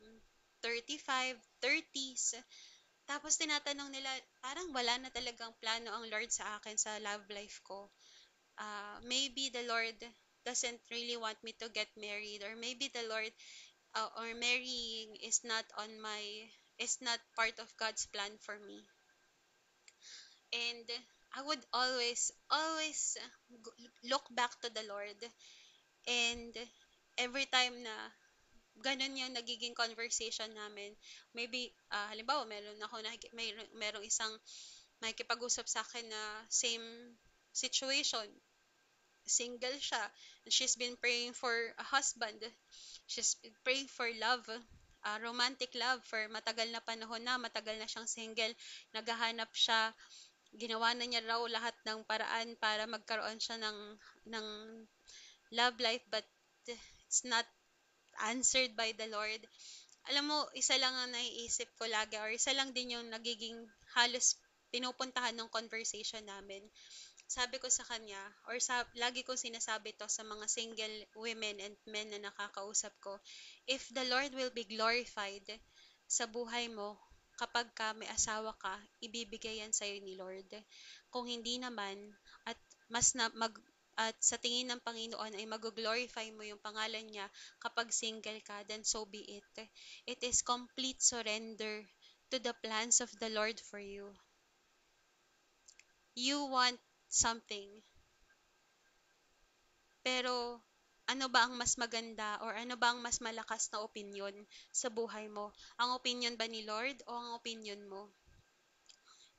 35, 30s. Tapos tinatanong nila, parang wala na talagang plano ang Lord sa akin sa love life ko. Maybe the Lord doesn't really want me to get married, or maybe the Lord or marrying is not part of God's plan for me. And I would always look back to the Lord, and every time na ganun yung nagiging conversation namin, maybe halimbawa merong isang makikipag-usap sa akin na same situation, single siya, and she's been praying for a husband. She's been praying for love, romantic love for matagal na panahon na, matagal na siyang single, naghahanap siya, ginawa na niya raw lahat ng paraan para magkaroon siya ng love life, but it's not answered by the Lord. Alam mo, isa lang ang naiisip ko lagi, or isa lang din yung nagiging halos pinupuntahan ng conversation namin. Sabi ko sa kanya, lagi kong sinasabi to sa mga single women and men na nakakausap ko, if the Lord will be glorified sa buhay mo, kapag ka may asawa ka, ibibigay yan sa'yo ni Lord. Kung hindi naman, at mas na mag at sa tingin ng Panginoon ay mag-glorify mo yung pangalan niya kapag single ka, then so be it. It is complete surrender to the plans of the Lord for you. You want something, pero ano ba ang mas maganda or ano ba ang mas malakas na opinion sa buhay mo? Ang opinion ba ni Lord o ang opinion mo?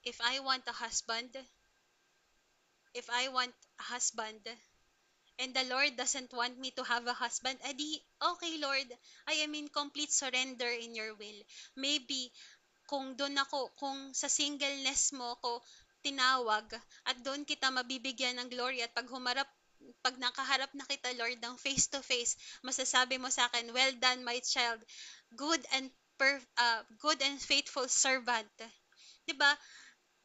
If I want a husband, if I want a husband and the Lord doesn't want me to have a husband, edi, okay Lord, I am in complete surrender in your will. Maybe, kung doon ako, kung sa singleness mo ko tinawag, at doon kita mabibigyan ng glory, at pag nakaharap na kita, Lord, ng face to face, masasabi mo sa akin, well done, my child, good and good and faithful servant. 'Di ba?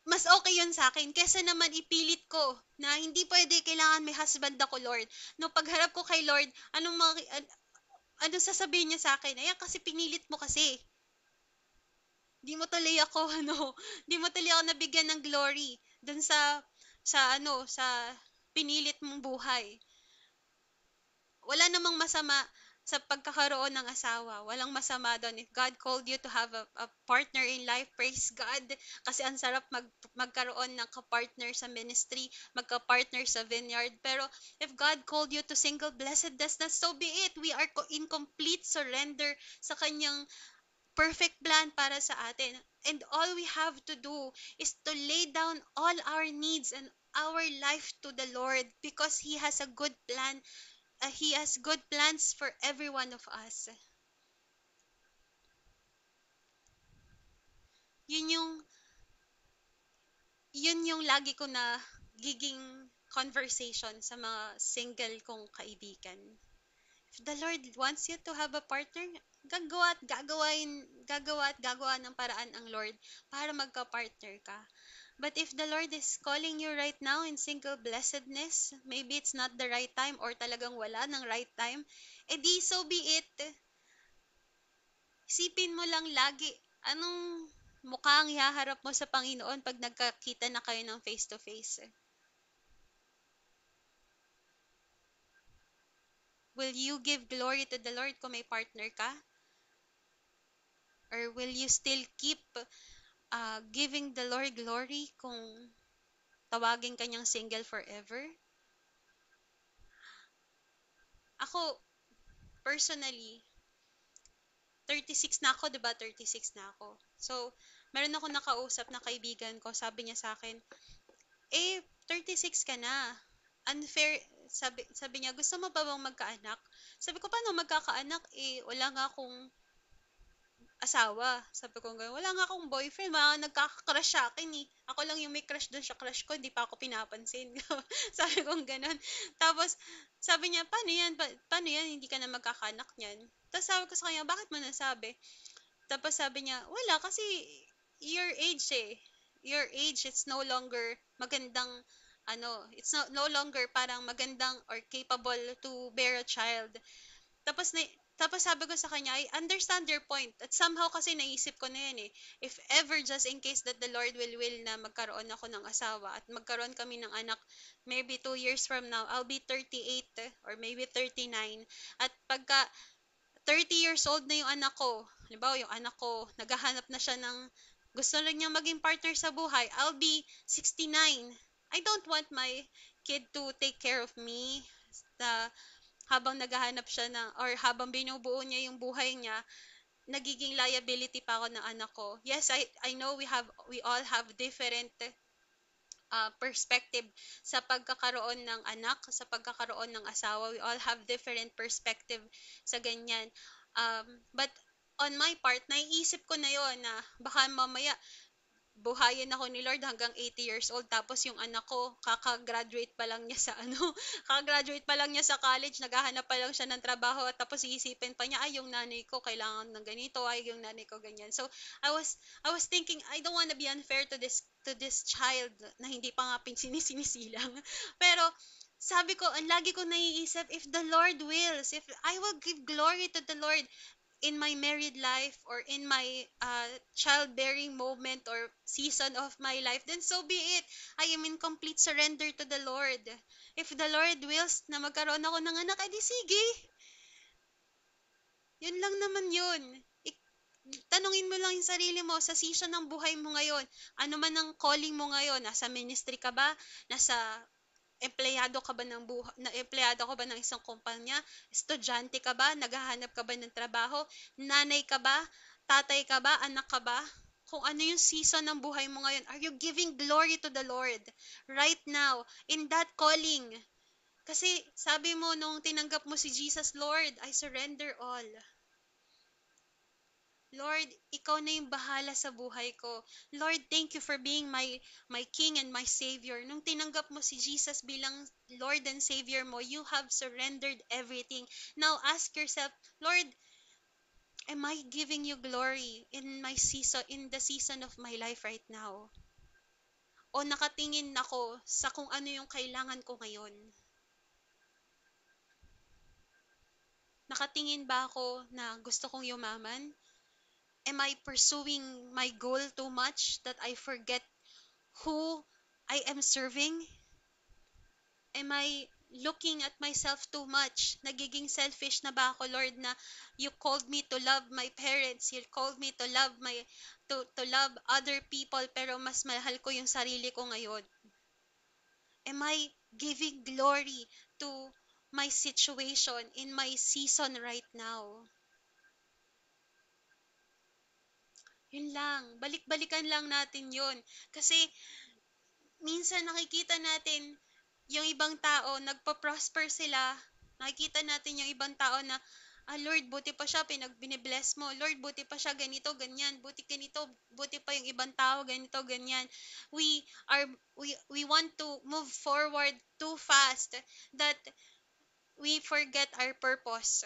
Mas okay yun sa akin kesa naman ipilit ko na hindi pwede, kailangan may husband ako, Lord. No, pagharap ko kay Lord, ano sasabihin niya sa akin? Ayan, kasi pinilit mo kasi. Di mo tuloy ako, di mo tuloy ako nabigyan ng glory dun sa pinilit mong buhay. Wala namang masama sa pagkakaroon ng asawa. Walang masama doon. If God called you to have a partner in life, praise God. Kasi ang sarap magkaroon ng kapartner sa ministry, magka-partner sa vineyard. Pero if God called you to single blessedness, na so be it. We are in complete surrender sa kanyang perfect plan para sa atin. And all we have to do is to lay down all our needs and our life to the Lord, because He has a good plan. He has good plans for every one of us. Yun yung, yun yung lagi ko na giging conversation sa mga single kong kaibigan. If the Lord wants you to have a partner, gagawa at gagawa ng paraan ang Lord para magka-partner ka. But if the Lord is calling you right now in single blessedness, maybe it's not the right time, or talagang wala ng right time, edi so be it. Isipin mo lang lagi, anong mukha ang ihaharap mo sa Panginoon pag nagkakita na kayo ng face to face? Will you give glory to the Lord kung may partner ka? Or will you still keep giving the Lord glory kung tawagin kanyang single forever? Ako, personally, 36 na ako, 'di ba? 36 na ako. So, meron ako nakausap na kaibigan ko, sabi niya sa akin, eh, 36 ka na. Unfair, sabi niya, gusto mo ba bang magkaanak? Sabi ko, paano magkakaanak? Eh, wala nga akong asawa. Sabi ko gano'n, wala nga akong boyfriend, mga nagkaka-crush sa akin eh. Ako lang yung may crush doon sa crush ko, hindi pa ako pinapansin. Sabi ko gano'n. Tapos, sabi niya, paano yan, hindi ka na magkakanak niyan? Tapos sabi ko sa kanya, bakit mo nasabi? Tapos sabi niya, wala, kasi your age eh. Your age, it's no longer magandang, it's no longer parang magandang or capable to bear a child. Tapos na, tapos sabi ko sa kanya, I understand your point. At somehow kasi naisip ko na yan eh. If ever, just in case that the Lord will na magkaroon ako ng asawa at magkaroon kami ng anak, maybe 2 years from now, I'll be 38 or maybe 39. At pagka 30 years old na yung anak ko, halimbawa yung anak ko, naghahanap na siya ng gusto rin niya maging partner sa buhay, I'll be 69. I don't want my kid to take care of me na habang naghahanap siya ng, or habang binubuo niya yung buhay niya, nagiging liability pa ako ng anak ko. Yes, I know we all have different perspective sa pagkakaroon ng anak, sa pagkakaroon ng asawa. We all have different perspective sa ganyan. But on my part, naiisip ko na yon na baka mamaya buhayin ako ni Lord hanggang 80 years old, tapos yung anak ko kaka-graduate pa lang niya sa kaka-graduate pa lang niya sa college, naghahanap pa lang siya ng trabaho, at tapos iisipin pa niya, ay yung nanay ko kailangan ng ganito, ay yung nanay ko ganyan. So I was thinking, I don't want to be unfair to this child na hindi pa nga sinisilang. Pero sabi ko, ang lagi ko naiisip, if the Lord wills, if I will give glory to the Lord in my married life or in my childbearing moment or season of my life, then so be it. I am in complete surrender to the Lord. If the Lord wills na magkaroon ako ng anak, edi sige. Yun lang naman yun. Tanungin mo lang yung sarili mo, sa season ng buhay mo ngayon, ano man ang calling mo ngayon, nasa ministry ka ba, nasa empleyado ka ba empleyado ka ba ng isang kumpanya? Estudyante ka ba? Naghahanap ka ba ng trabaho? Nanay ka ba? Tatay ka ba? Anak ka ba? Kung ano yung season ng buhay mo ngayon, are you giving glory to the Lord right now in that calling? Kasi sabi mo nung tinanggap mo si Jesus, Lord, I surrender all. Lord, ikaw na yung bahala sa buhay ko. Lord, thank you for being my King and my Savior. Nung tinanggap mo si Jesus bilang Lord and Savior mo, you have surrendered everything. Now ask yourself, Lord, am I giving you glory in my season, in the season of my life right now? O nakatingin ako sa kung ano yung kailangan ko ngayon? Nakatingin ba ako na gusto kong yumaman? Am I pursuing my goal too much that I forget who I am serving? Am I looking at myself too much? Nagiging selfish na ba ako, Lord, na you called me to love my parents, you called me to love to love other people, pero mas mahal ko yung sarili ko ngayon. Am I giving glory to my situation in my season right now? Yun lang, balik-balikan lang natin yun. Kasi minsan nakikita natin yung ibang tao, nagpa-prosper sila. Nakikita natin yung ibang tao na, Lord, buti pa siya, binibless mo. Lord, buti pa siya, ganito, ganyan. Buti ganito, buti pa yung ibang tao, ganito, ganyan. We are, we want to move forward too fast that we forget our purpose.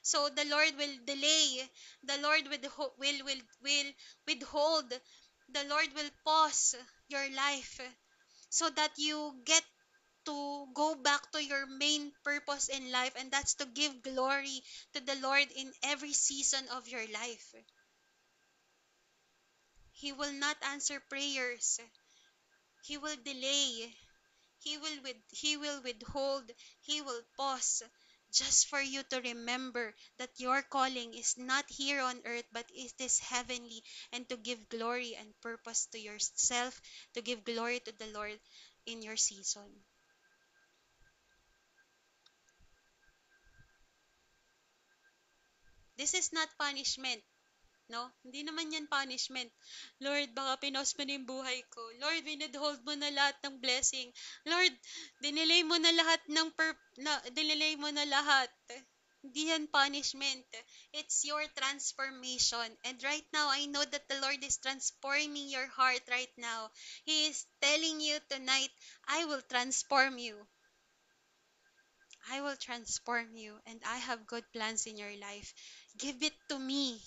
So the Lord will delay. The Lord will withhold. The Lord will pause your life so that you get to go back to your main purpose in life, and that's to give glory to the Lord in every season of your life. He will not answer prayers. He will delay. He will withhold. He will pause just for you to remember that your calling is not here on earth but it is heavenly, and to give glory and purpose to yourself, to give glory to the Lord in your season. This is not punishment. No? Hindi naman yan punishment. Lord, baka pinost mo na yung buhay ko. Lord, winidhold mo na lahat ng blessing. Lord, dinelay mo na lahat dinelay mo na lahat. Hindi yan punishment. It's your transformation. And right now, I know that the Lord is transforming your heart right now. He is telling you tonight, I will transform you. I will transform you, and I have good plans in your life. Give it to me.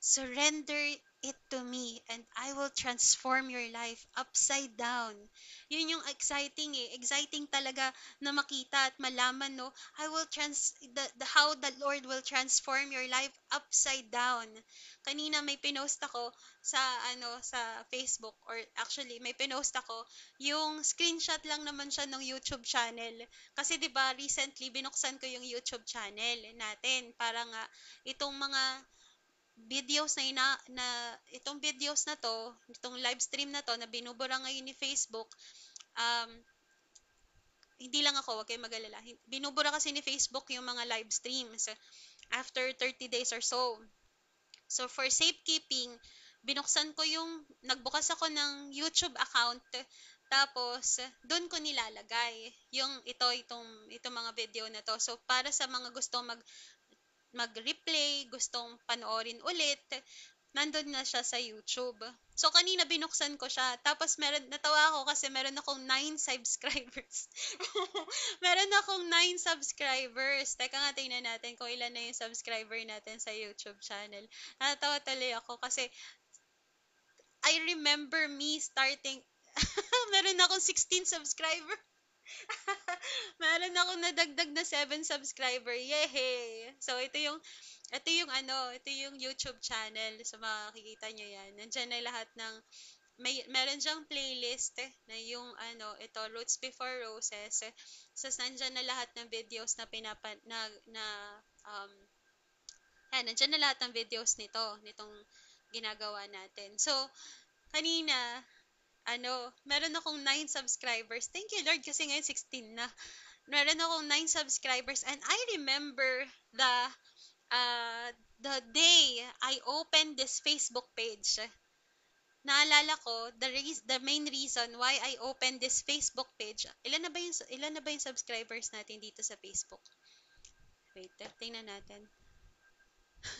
Surrender it to me, and I will transform your life upside down. Yun yung exciting eh. Exciting talaga na makita at malaman, no? How the Lord will transform your life upside down. Kanina may pinost ako sa sa Facebook, or actually may pinost ako yung screenshot lang naman siya ng YouTube channel. Kasi 'di ba recently binuksan ko yung YouTube channel natin para nga itong mga videos na itong videos na to, itong live stream na to na binubura ngayon ni Facebook, um, hindi lang ako, wag kayong mag-alala. Binubura kasi ni Facebook yung mga live streams after 30 days or so. So for safekeeping, nagbukas ako ng YouTube account, tapos doon ko nilalagay itong mga video na to. So para sa mga gusto mag-replay, gustong panoorin ulit, nandun na siya sa YouTube. So, kanina binuksan ko siya. Tapos, natawa ako kasi meron akong 9 subscribers. Meron akong 9 subscribers. Teka nga, tingnan natin kung ilan na yung subscriber natin sa YouTube channel. Natawa tuloy ako kasi I remember me starting, meron akong 16 subscriber. Meron akong nadagdag na 7 subscriber. Yehey! So, ito yung YouTube channel. So, makikita nyo yan. Nandiyan na lahat ng, meron diyang playlist na yung ito, Roots Before Roses. So, nandiyan na lahat ng videos na um, nandiyan na lahat ng videos nitong ginagawa natin. So, kanina, meron akong 9 subscribers. Thank you, Lord, kasi ngayon 16 na. Meron akong 9 subscribers, and I remember the uh, the day I opened this Facebook page. naalala ko, the main reason why I opened this Facebook page, ilan na ba yung subscribers natin dito sa Facebook? Wait, tingnan natin.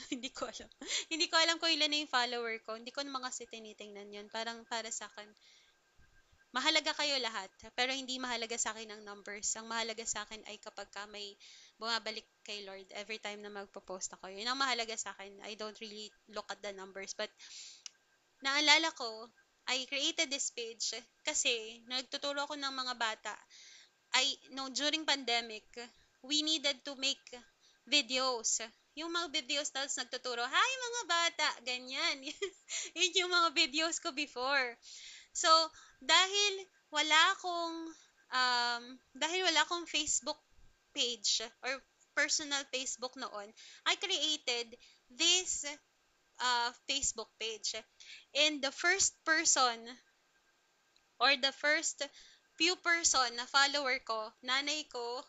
Hindi ko alam. Hindi ko alam kung ilan na yung follower ko. Hindi ko naman kasi tinitingnan yun. Parang para sa akin, mahalaga kayo lahat, pero hindi mahalaga sa akin ang numbers. Ang mahalaga sa akin ay kapag ka may bumabalik kay Lord every time na magpo-post ako. Yun ang mahalaga sa akin. I don't really look at the numbers. But naalala ko, I created this page kasi nagtuturo ako ng mga bata. No, during pandemic, we needed to make videos. Yung mga videos na nagtuturo, hi mga bata, ganyan. Yun yung mga videos ko before. So, dahil wala akong Facebook page or personal Facebook noon, I created this Facebook page. And the first person or the first few person na follower ko, nanay ko,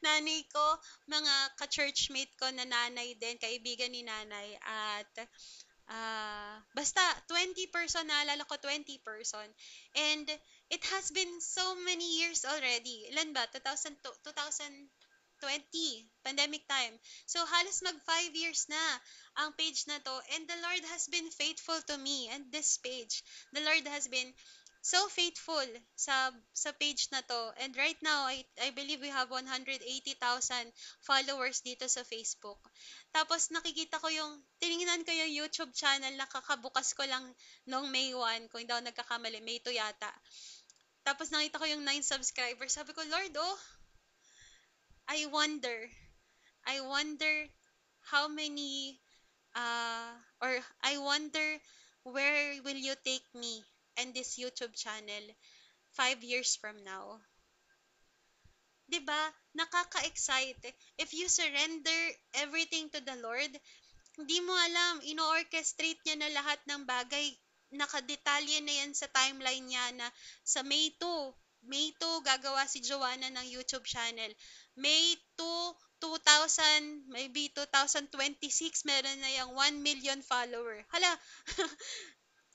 nanay ko, mga ka-churchmate ko na nanay din, kaibigan ni nanay, at basta 20 person, naalala ko 20 person. And it has been so many years already. Ilan ba? 2020, pandemic time. So halos mag 5 years na ang page na to. And the Lord has been faithful to me and this page. The Lord has been so faithful sa page na to. And right now, I believe we have 180,000 followers dito sa Facebook. Tapos nakikita ko tinignan ko yung YouTube channel na kakabukas ko lang noong May 1, kung hindi ako nagkakamali, May 2 yata. Tapos nakita ko yung 9 subscribers. Sabi ko, Lord, I wonder, I wonder how many, or I wonder where will you take me and this YouTube channel 5 years from now? 'Di ba? Nakaka-excite. If you surrender everything to the Lord, hindi mo alam, ino-orchestrate niya na lahat ng bagay. Nakadetalye na yan sa timeline niya na sa May 2, gagawa si Joanna ng YouTube channel. May 2, 2000, maybe 2026, meron na yung 1 million follower. Hala,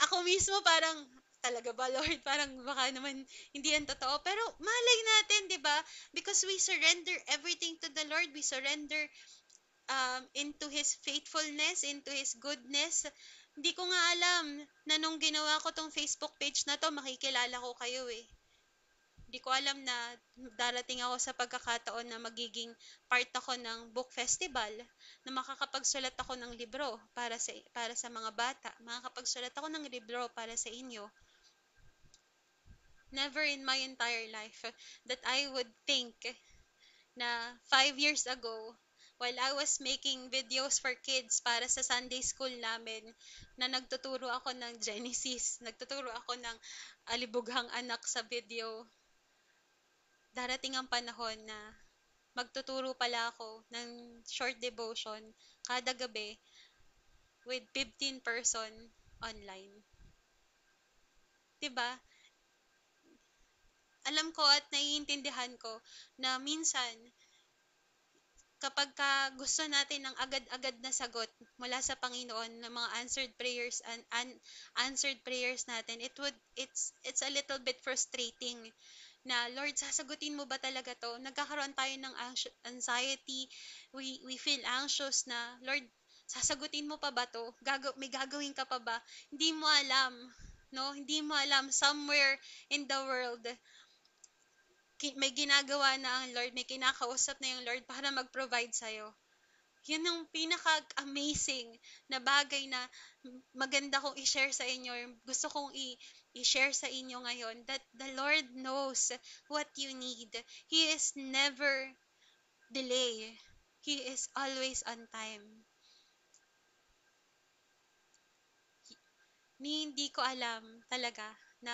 ako mismo parang, talaga ba Lord? Parang baka naman hindi yan totoo. Pero malay natin, di ba? Because we surrender everything to the Lord. We surrender into His faithfulness, into His goodness. Hindi ko nga alam na nung ginawa ko tong Facebook page na to, makikilala ko kayo eh. Hindi ko alam na darating ako sa pagkakataon na magiging part ako ng book festival, na makakapagsulat ako ng libro para sa mga bata, makakapagsulat ako ng libro para sa inyo. Never in my entire life that I would think na 5 years ago, while I was making videos for kids para sa Sunday school namin, na nagtuturo ako ng Genesis, nagtuturo ako ng Alibughang Anak sa video, darating ang panahon na magtuturo pala ako ng short devotion kada gabi with 15 person online. 'Di ba? Alam ko at naiintindihan ko na minsan kapag ka gusto natin ng agad-agad na sagot mula sa Panginoon ng mga answered prayers and unanswered prayers natin, it's a little bit frustrating na Lord, sasagutin mo ba talaga to? Nagkakaroon tayo ng anxiety, we feel anxious na Lord, sasagutin mo pa ba to? May gagawin ka pa ba? Hindi mo alam, no? Hindi mo alam, somewhere in the world may ginagawa na ang Lord, may kinakausap na yung Lord para mag-provide sa'yo. Yun ang pinaka-amazing na bagay na maganda kong i-share sa inyo. Gusto kong i-share sa inyo ngayon that the Lord knows what you need. He is never delay. He is always on time. Hindi ko alam talaga na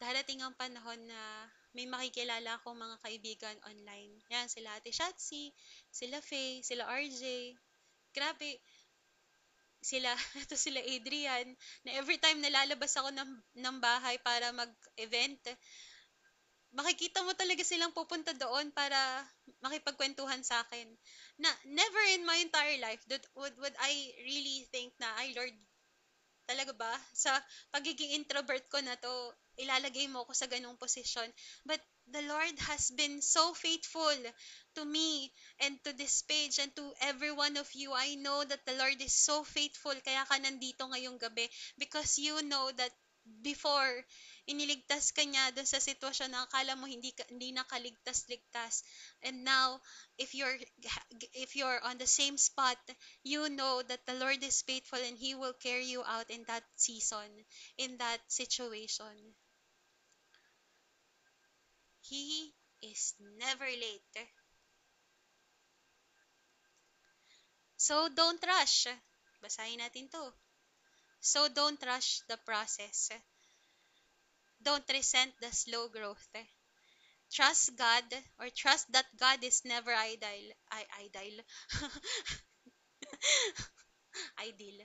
darating ang panahon na may makikilala akong mga kaibigan online. Yan, sila Ate Shatsi, sila Faye, sila RJ. Grabe, sila Adrian, na every time nalalabas ako ng bahay para mag-event, makikita mo talaga silang pupunta doon para makipagkwentuhan sa akin. Na never in my entire life would I really think na, ay Lord, talaga ba? Sa pagiging introvert ko na to, ilalagay mo ko sa ganung posisyon. But the Lord has been so faithful to me and to this page and to every one of you. I know that the Lord is so faithful. Kaya ka nandito ngayong gabi because you know that before iniligtas ka niya doon sa sitwasyon na akala mo hindi nakaligtas-ligtas, and now if you're on the same spot, you know that the Lord is faithful and He will carry you out in that season, in that situation. He is never late. So don't rush. Basahin natin to. So don't rush the process. Don't resent the slow growth. Trust God, or trust that God is never idle. Idle. Ideal.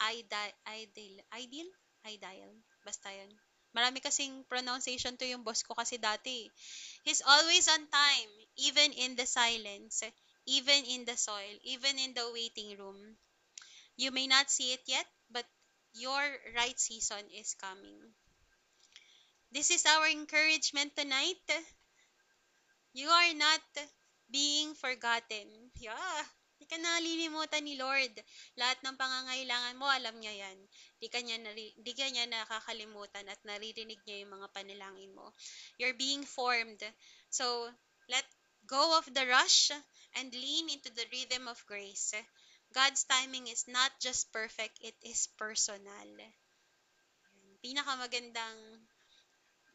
Ideal? Ideal. Basta yun. Marami kasing pronunciation to yung boss ko kasi dati. He's always on time, even in the silence, even in the soil, even in the waiting room. You may not see it yet, but your right season is coming. This is our encouragement tonight. You are not being forgotten. Yeah. Di ka nalilimutan ni Lord. Lahat ng pangangailangan mo, alam niya yan. Di ka niya nakakalimutan at naririnig niya yung mga panalangin mo. You're being formed. So, let go of the rush and lean into the rhythm of grace. God's timing is not just perfect, it is personal. Pinakamagandang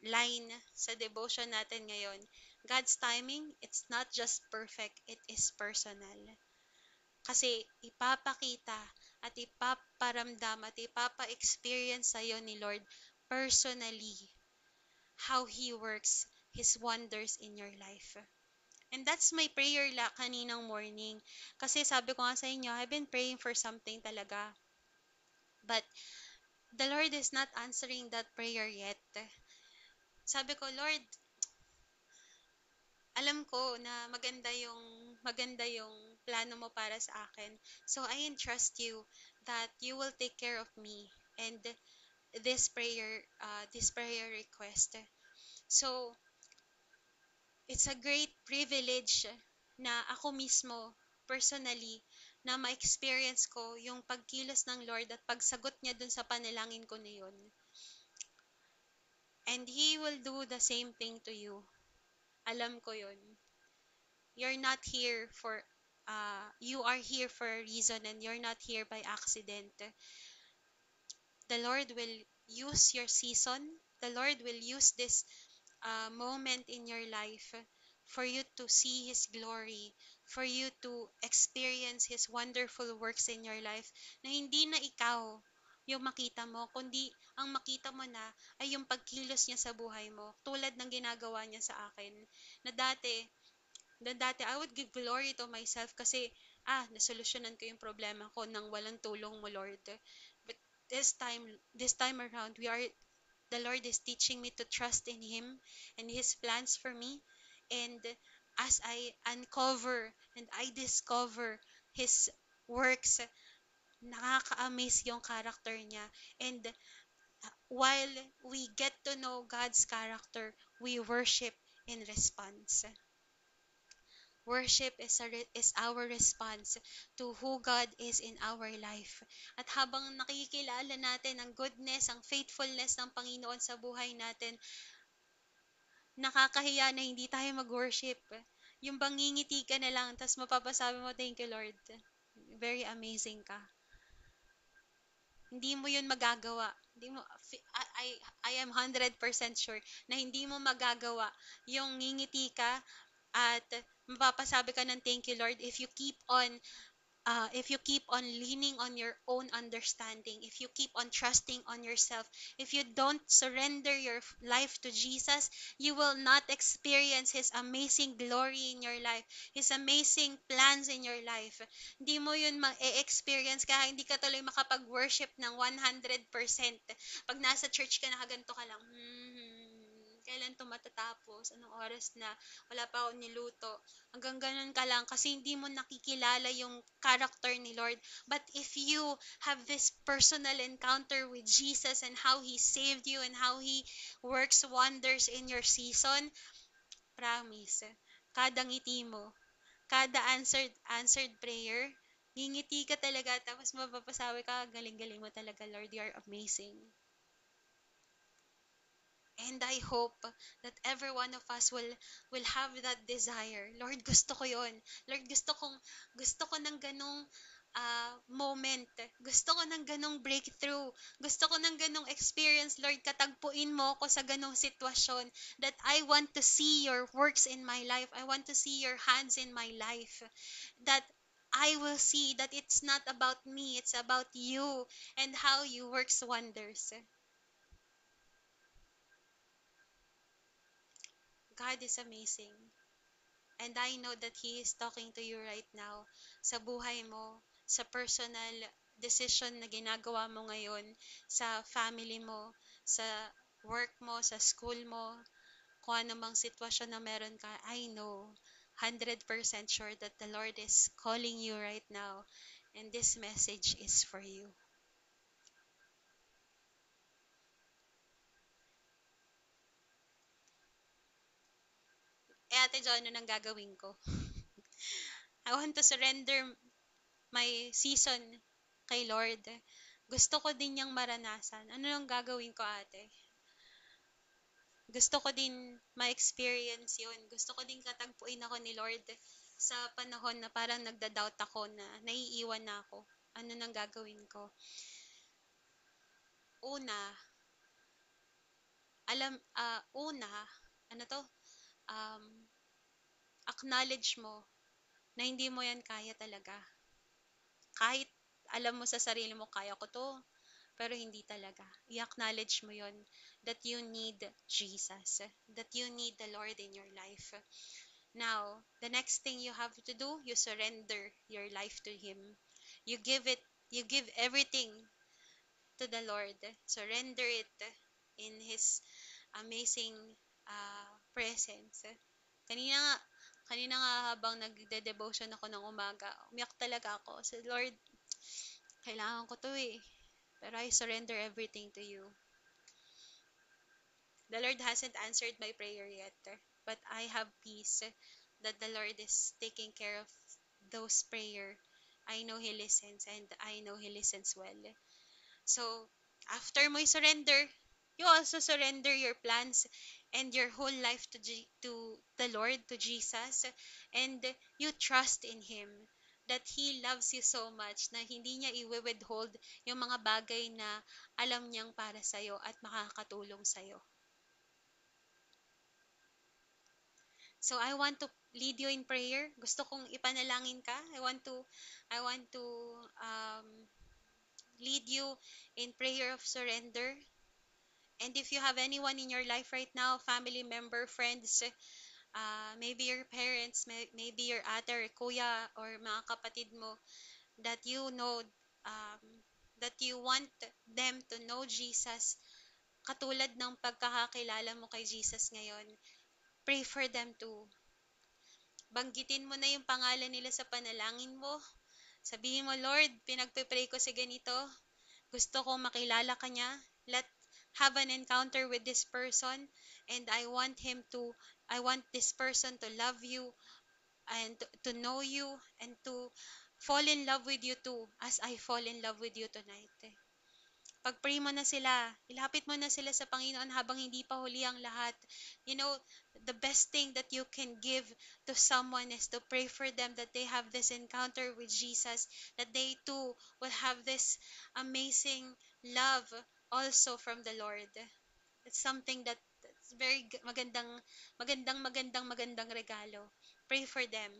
line sa devotion natin ngayon. God's timing, it's not just perfect, it is personal. Kasi ipapakita at ipaparamdam at ipapa-experience sa'yo ni Lord personally how He works His wonders in your life. And that's my prayer kaninang morning. Kasi sabi ko nga sa inyo, I've been praying for something talaga. But the Lord is not answering that prayer yet. Sabi ko, Lord, alam ko na maganda yung plano mo para sa akin. So I entrust you that you will take care of me and this prayer request. So it's a great privilege na ako mismo personally na ma-experience ko yung pagkilos ng Lord at pagsagot niya dun sa panalangin ko na yun. And He will do the same thing to you. Alam ko yun. You're not here for you are here for a reason and you're not here by accident. The Lord will use your season. The Lord will use this moment in your life for you to see His glory, for you to experience His wonderful works in your life, na hindi na ikaw yung makita mo, kundi ang makita mo na ay yung pagkilos niya sa buhay mo, tulad ng ginagawa niya sa akin, na dati I would give glory to myself kasi nasolusyonan ko yung problema ko nang walang tulong mo, Lord. But this time around, the Lord is teaching me to trust in Him and His plans for me. And as I uncover and I discover His works, nakaka-amaze yung character niya. And while we get to know God's character, we worship in response. Worship is our response to who God is in our life. At habang nakikilala natin ang goodness, ang faithfulness ng Panginoon sa buhay natin, nakakahiya na hindi tayo mag-worship. Yung bangingiti ka na lang, tapos mapapasabi mo, thank you Lord. Very amazing ka. Hindi mo yun magagawa. Hindi mo, I am 100% sure na hindi mo magagawa yung ngingiti ka at mapapasabi ka ng thank you Lord if you keep on leaning on your own understanding, if you keep on trusting on yourself, if you don't surrender your life to Jesus, you will not experience His amazing glory in your life, His amazing plans in your life. Hindi mo yun ma-experience kaya hindi ka tuloy makapag-worship ng 100%. Pag nasa church ka, nakaganto ka lang. kailan 'to matatapos, anong oras na, wala pa ako niluto. Hanggang gano'n ka lang kasi hindi mo nakikilala yung character ni Lord. But if you have this personal encounter with Jesus and how He saved you and how He works wonders in your season, promise, kada ngiti mo, kada answered prayer, ngingiti ka talaga tapos mapapasabi ka, galing-galing mo talaga, Lord, you are amazing. And I hope that every one of us will have that desire. Lord, gusto ko 'yon. Lord, gusto ko ng ganong moment. Gusto ko ng ganong breakthrough. Gusto ko ng ganong experience. Lord, katagpuin mo ako sa ganong sitwasyon that I want to see your works in my life. I want to see your hands in my life. That I will see that it's not about me, it's about you and how you works wonders. God is amazing. And I know that He is talking to you right now sa buhay mo, sa personal decision na ginagawa mo ngayon, sa family mo, sa work mo, sa school mo, kung ano mang sitwasyon na meron ka. I know 100% sure that the Lord is calling you right now, and this message is for you. Ate Jo, ano nang gagawin ko? I want to surrender my season kay Lord. Gusto ko din niyang maranasan. Ano nang gagawin ko, ate? Gusto ko din ma-experience yun. Gusto ko din katagpuin ako ni Lord sa panahon na parang nagda-doubt ako na naiiwan na ako. Ano nang gagawin ko? Una, una, ano to? Um, Acknowledge mo na hindi mo yan kaya talaga. Kahit alam mo sa sarili mo, kaya ko to, pero hindi talaga. I-acknowledge mo yon that you need Jesus, that you need the Lord in your life. Now, the next thing you have to do, you surrender your life to Him. You give everything to the Lord. Surrender it in His amazing presence. Kanina nga, kanina nga habang nagde-devotion ako ng umaga, umiyak talaga ako. So, Lord, kailangan ko to eh. Pero I surrender everything to you. The Lord hasn't answered my prayer yet, but I have peace that the Lord is taking care of those prayer. I know He listens and I know He listens well. So, after mo surrender, you also surrender your plans and your whole life to the Lord, to Jesus, and you trust in Him that He loves you so much na hindi niya i-withhold yung mga bagay na alam niyang para sa'yo at makakatulong sa'yo. So I want to lead you in prayer. Gusto kong ipanalangin ka. I want to um, lead you in prayer of surrender. And if you have anyone in your life right now, family member, friends, maybe your parents, maybe your ate or kuya or mga kapatid mo that you know, um, that you want them to know Jesus, katulad ng pagkakakilala mo kay Jesus ngayon, pray for them too. Banggitin mo na yung pangalan nila sa panalangin mo. Sabihin mo, Lord, pinagpe-pray ko si ganito. Gusto ko makilala ka niya. Let have an encounter with this person and I want this person to love you and to know you and to fall in love with you too as I fall in love with you tonight. Pag-pray mo na sila, ilapit mo na sila sa Panginoon habang hindi pa huli ang lahat. You know, the best thing that you can give to someone is to pray for them that they have this encounter with Jesus, that they too will have this amazing love also from the Lord. It's something that's very magandang regalo. Pray for them.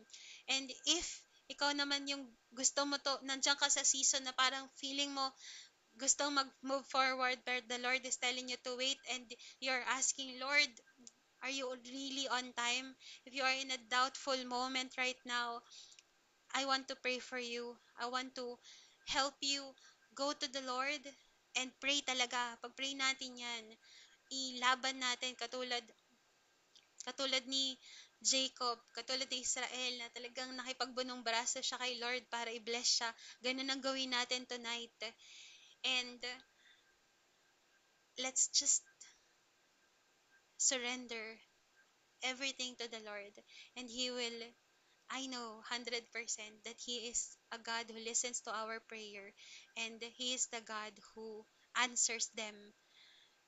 And if ikaw naman yung gusto mo to, nandiyan ka sa season na parang feeling mo gusto mag-move forward but the Lord is telling you to wait and you're asking, Lord, are you really on time? If you are in a doubtful moment right now, I want to pray for you. I want to help you go to the Lord and pray talaga. Pag-pray natin yan, ilaban natin katulad Katulad ni Jacob, katulad ni Israel na talagang nakipagbunong braso siya kay Lord para i-bless siya. Ganun ang gawin natin tonight. And let's just surrender everything to the Lord. And He will, I know 100% that He is a God who listens to our prayer. And He is the God who answers them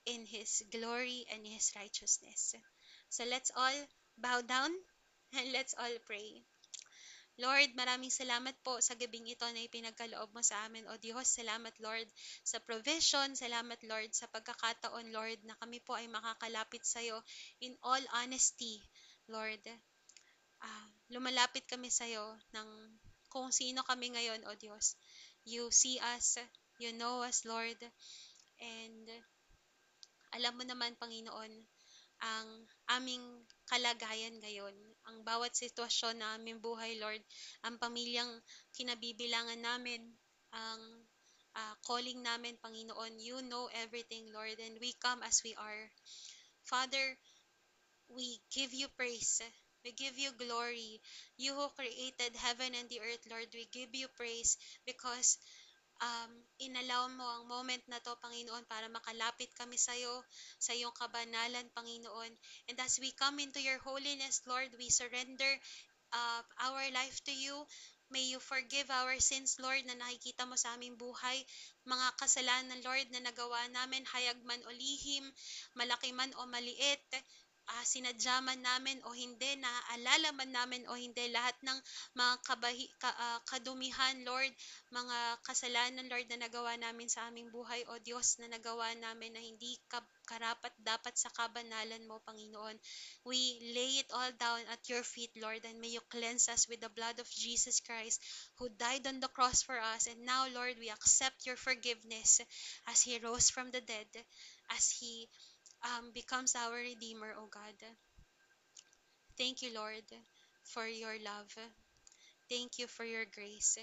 in His glory and His righteousness. So let's all bow down and let's all pray. Lord, maraming salamat po sa gabing ito na ipinagkaloob mo sa amin. O Diyos, salamat Lord sa provision. Salamat Lord sa pagkakataon, Lord, na kami po ay makakalapit sa iyo in all honesty. Lord, lumalapit kami sa iyo ng kung sino kami ngayon, O Diyos. You see us, you know us, Lord, and alam mo naman, Panginoon, ang aming kalagayan ngayon, ang bawat sitwasyon na aming buhay, Lord, ang pamilyang kinabibilangan namin, ang calling namin, Panginoon, you know everything, Lord, and we come as we are. Father, we give you praise. We give you glory. You who created heaven and the earth, Lord, we give you praise because inallow mo ang moment na to, Panginoon, para makalapit kami sa iyo, sa iyong kabanalan, Panginoon. And as we come into your holiness, Lord, we surrender our life to you. May you forgive our sins, Lord, na nakikita mo sa aming buhay. Mga kasalanan, Lord, na nagawa namin, hayag man o lihim, malaki man o maliit, sinadya man namin o hindi, naaalala man namin o hindi, lahat ng mga kadumihan, Lord, mga kasalanan, Lord, na nagawa namin sa aming buhay, o Diyos, na nagawa namin na hindi karapat dapat sa kabanalan mo, Panginoon. We lay it all down at your feet, Lord, and may you cleanse us with the blood of Jesus Christ, who died on the cross for us. And now, Lord, we accept your forgiveness as he rose from the dead, as he becomes our Redeemer, O God. Thank you, Lord, for your love. Thank you for your grace.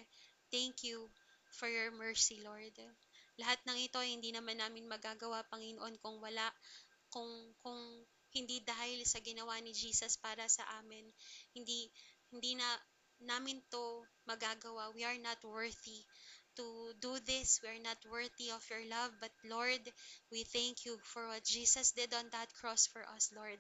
Thank you for your mercy, Lord. Lahat ng ito hindi naman namin magagawa, Panginoon, kung hindi dahil sa ginawa ni Jesus para sa amin. Hindi hindi na namin to magagawa. We are not worthy to do this. We are not worthy of your love. But Lord, we thank you for what Jesus did on that cross for us, Lord.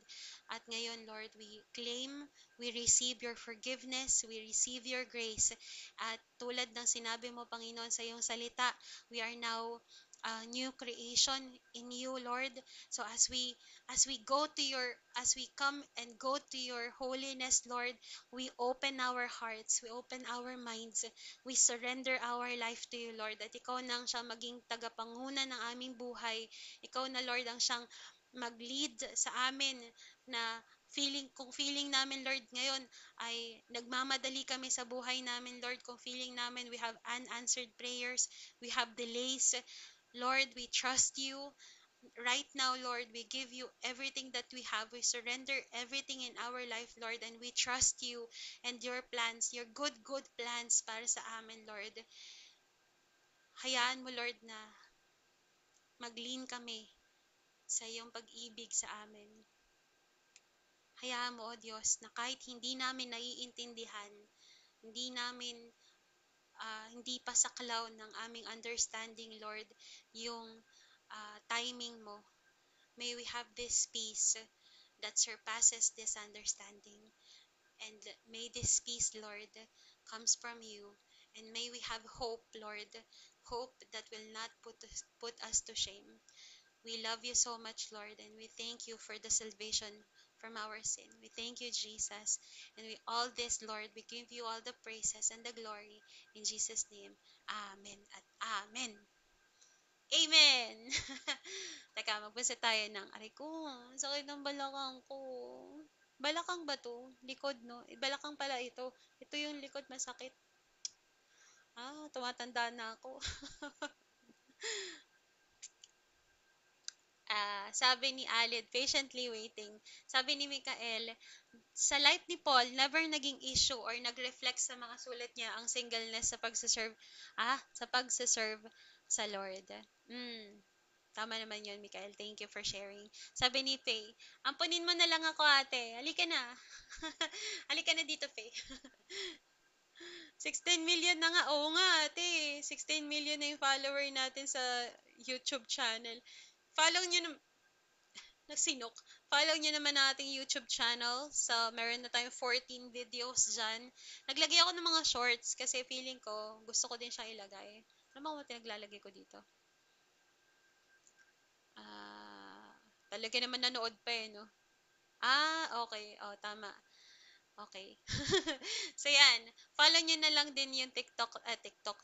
At ngayon, Lord, we claim, we receive your forgiveness, we receive your grace. At tulad ng sinabi mo, Panginoon, sa iyong salita, we are now a new creation in you, Lord. So as we come and go to your holiness, Lord, we open our hearts, we open our minds, we surrender our life to you, Lord. At ikaw nang siyang maging tagapanguna ng aming buhay. Ikaw na, Lord, ang siyang mag-lead sa amin na kung feeling namin, Lord, ngayon ay nagmamadali kami sa buhay namin, Lord, kung feeling namin we have unanswered prayers, we have delays, Lord, we trust you. Right now, Lord, we give you everything that we have. We surrender everything in our life, Lord, and we trust you and your plans, your good plans para sa amin, Lord. Hayaan mo, Lord, na mag-lean kami sa iyong pag-ibig sa amin. Hayaan mo, O Diyos, na kahit hindi namin naiintindihan, hindi namin, hindi pa saklaw ng aming understanding, Lord, yung timing mo. May we have this peace that surpasses this understanding. And may this peace, Lord, comes from you. And may we have hope, Lord, hope that will not put us to shame. We love you so much, Lord, and we thank you for the salvation from our sin. We thank you, Jesus. And we all this, Lord, we give you all the praises and the glory. In Jesus' name, Amen at Amen. Amen! Teka, magbasa tayo ng aray ko. Sakit ng balakang ko. Balakang ba to? Likod, no? Balakang pala ito. Ito yung likod masakit. Tumatanda na ako. Sabi ni Alid, patiently waiting. Sabi ni Mikael, sa life ni Paul, never naging issue or nag-reflect sa mga sulat niya ang singleness sa pagsaserve sa Lord. Tama naman yun, Mikael. Thank you for sharing. Sabi ni Faye, ampunin mo na lang ako, ate. Halika na. Halika na dito, Faye. 16 million na nga. Oo nga, ate. 16 million na yung follower natin sa YouTube channel. Follow nyo na, nagsinok. Follow nyo naman ang ating YouTube channel. So, meron na tayong 14 videos dyan. Naglagay ako ng mga shorts kasi feeling ko, gusto ko din siyang ilagay. Ano ba pinaglalagay ko dito? Ah, talaga naman nanood pa eh, no? Okay. Oh, tama. Okay. So, yan. Follow nyo na lang din yung TikTok,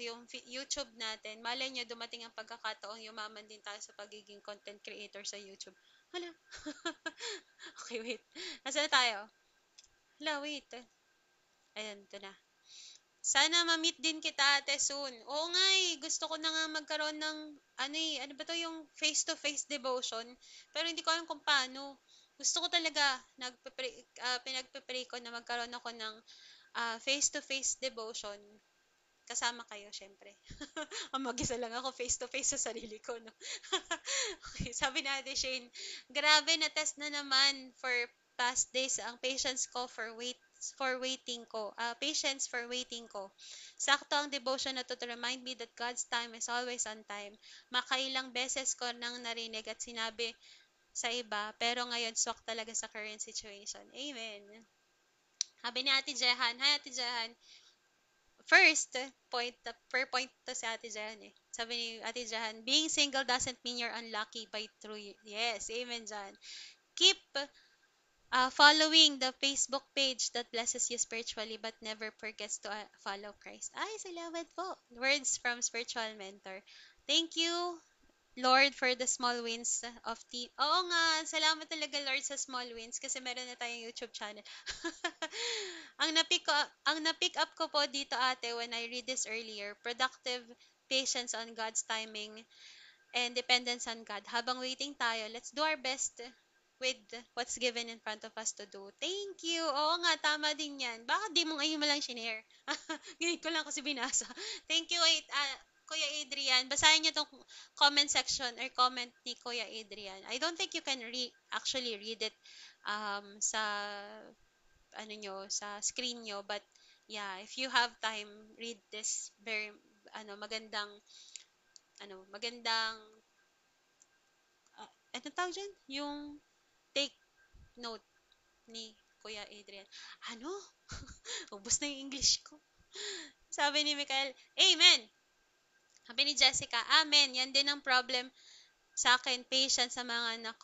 yung YouTube natin. Malay nyo, dumating ang pagkakataon, yumaman din tayo sa pagiging content creator sa YouTube. Hala. Okay, wait. Nasaan na tayo? Hala, wait. Ayan, ito na. Sana ma-meet din kita, ate, soon. Oo nga eh, gusto ko na nga magkaroon ng, ano ba to yung face-to-face devotion? Pero hindi ko alam kung paano. Gusto ko talaga, pinagpe-pray ko na magkaroon ako ng face-to-face devotion. Kasama kayo, syempre. Ang mag-isa lang ako face-to-face sa sarili ko, no? Okay, sabi na Ate Shane, grabe na test na naman for past days ang patience ko for waiting ko. Patience for waiting ko. Sakto ang devotion na to remind me that God's time is always on time. Makailang beses ko nang narinig at sinabi sa iba, pero ngayon swak talaga sa current situation. Amen. Sabi ni Ate Jehan, hi Ate Jehan, first per point to si Ate Jehan eh. Sabi ni Ate Jehan, being single doesn't mean you're unlucky by true. Yes, amen Jan. Keep following the Facebook page that blesses you spiritually but never forgets to follow Christ. Ay, salamat po. Words from spiritual mentor. Thank you, Lord, for the small wins of the... Oo nga, salamat talaga, Lord, sa small wins kasi meron na tayong YouTube channel. Ang na-pick up ko po dito, ate, when I read this earlier, productive patience on God's timing and dependence on God. Habang waiting tayo, let's do our best with what's given in front of us to do. Thank you. Oo nga, tama din yan. Bakit di mo ngayon mo lang shinare? Ngayon ko lang kasi binasa. Thank you, Kuya Adrian. Basahin niyo tong comment section or comment ni Kuya Adrian. I don't think you can actually read it sa sa screen nyo, but yeah, if you have time, read this very magandang magandang ano tawag dyan? Yung take note ni Kuya Adrian. Ano? Ubus na yung English ko. Sabi ni Michael, Amen! Sabi ni Jessica, Amen! Yan din ang problem sa akin, patience sa mga anak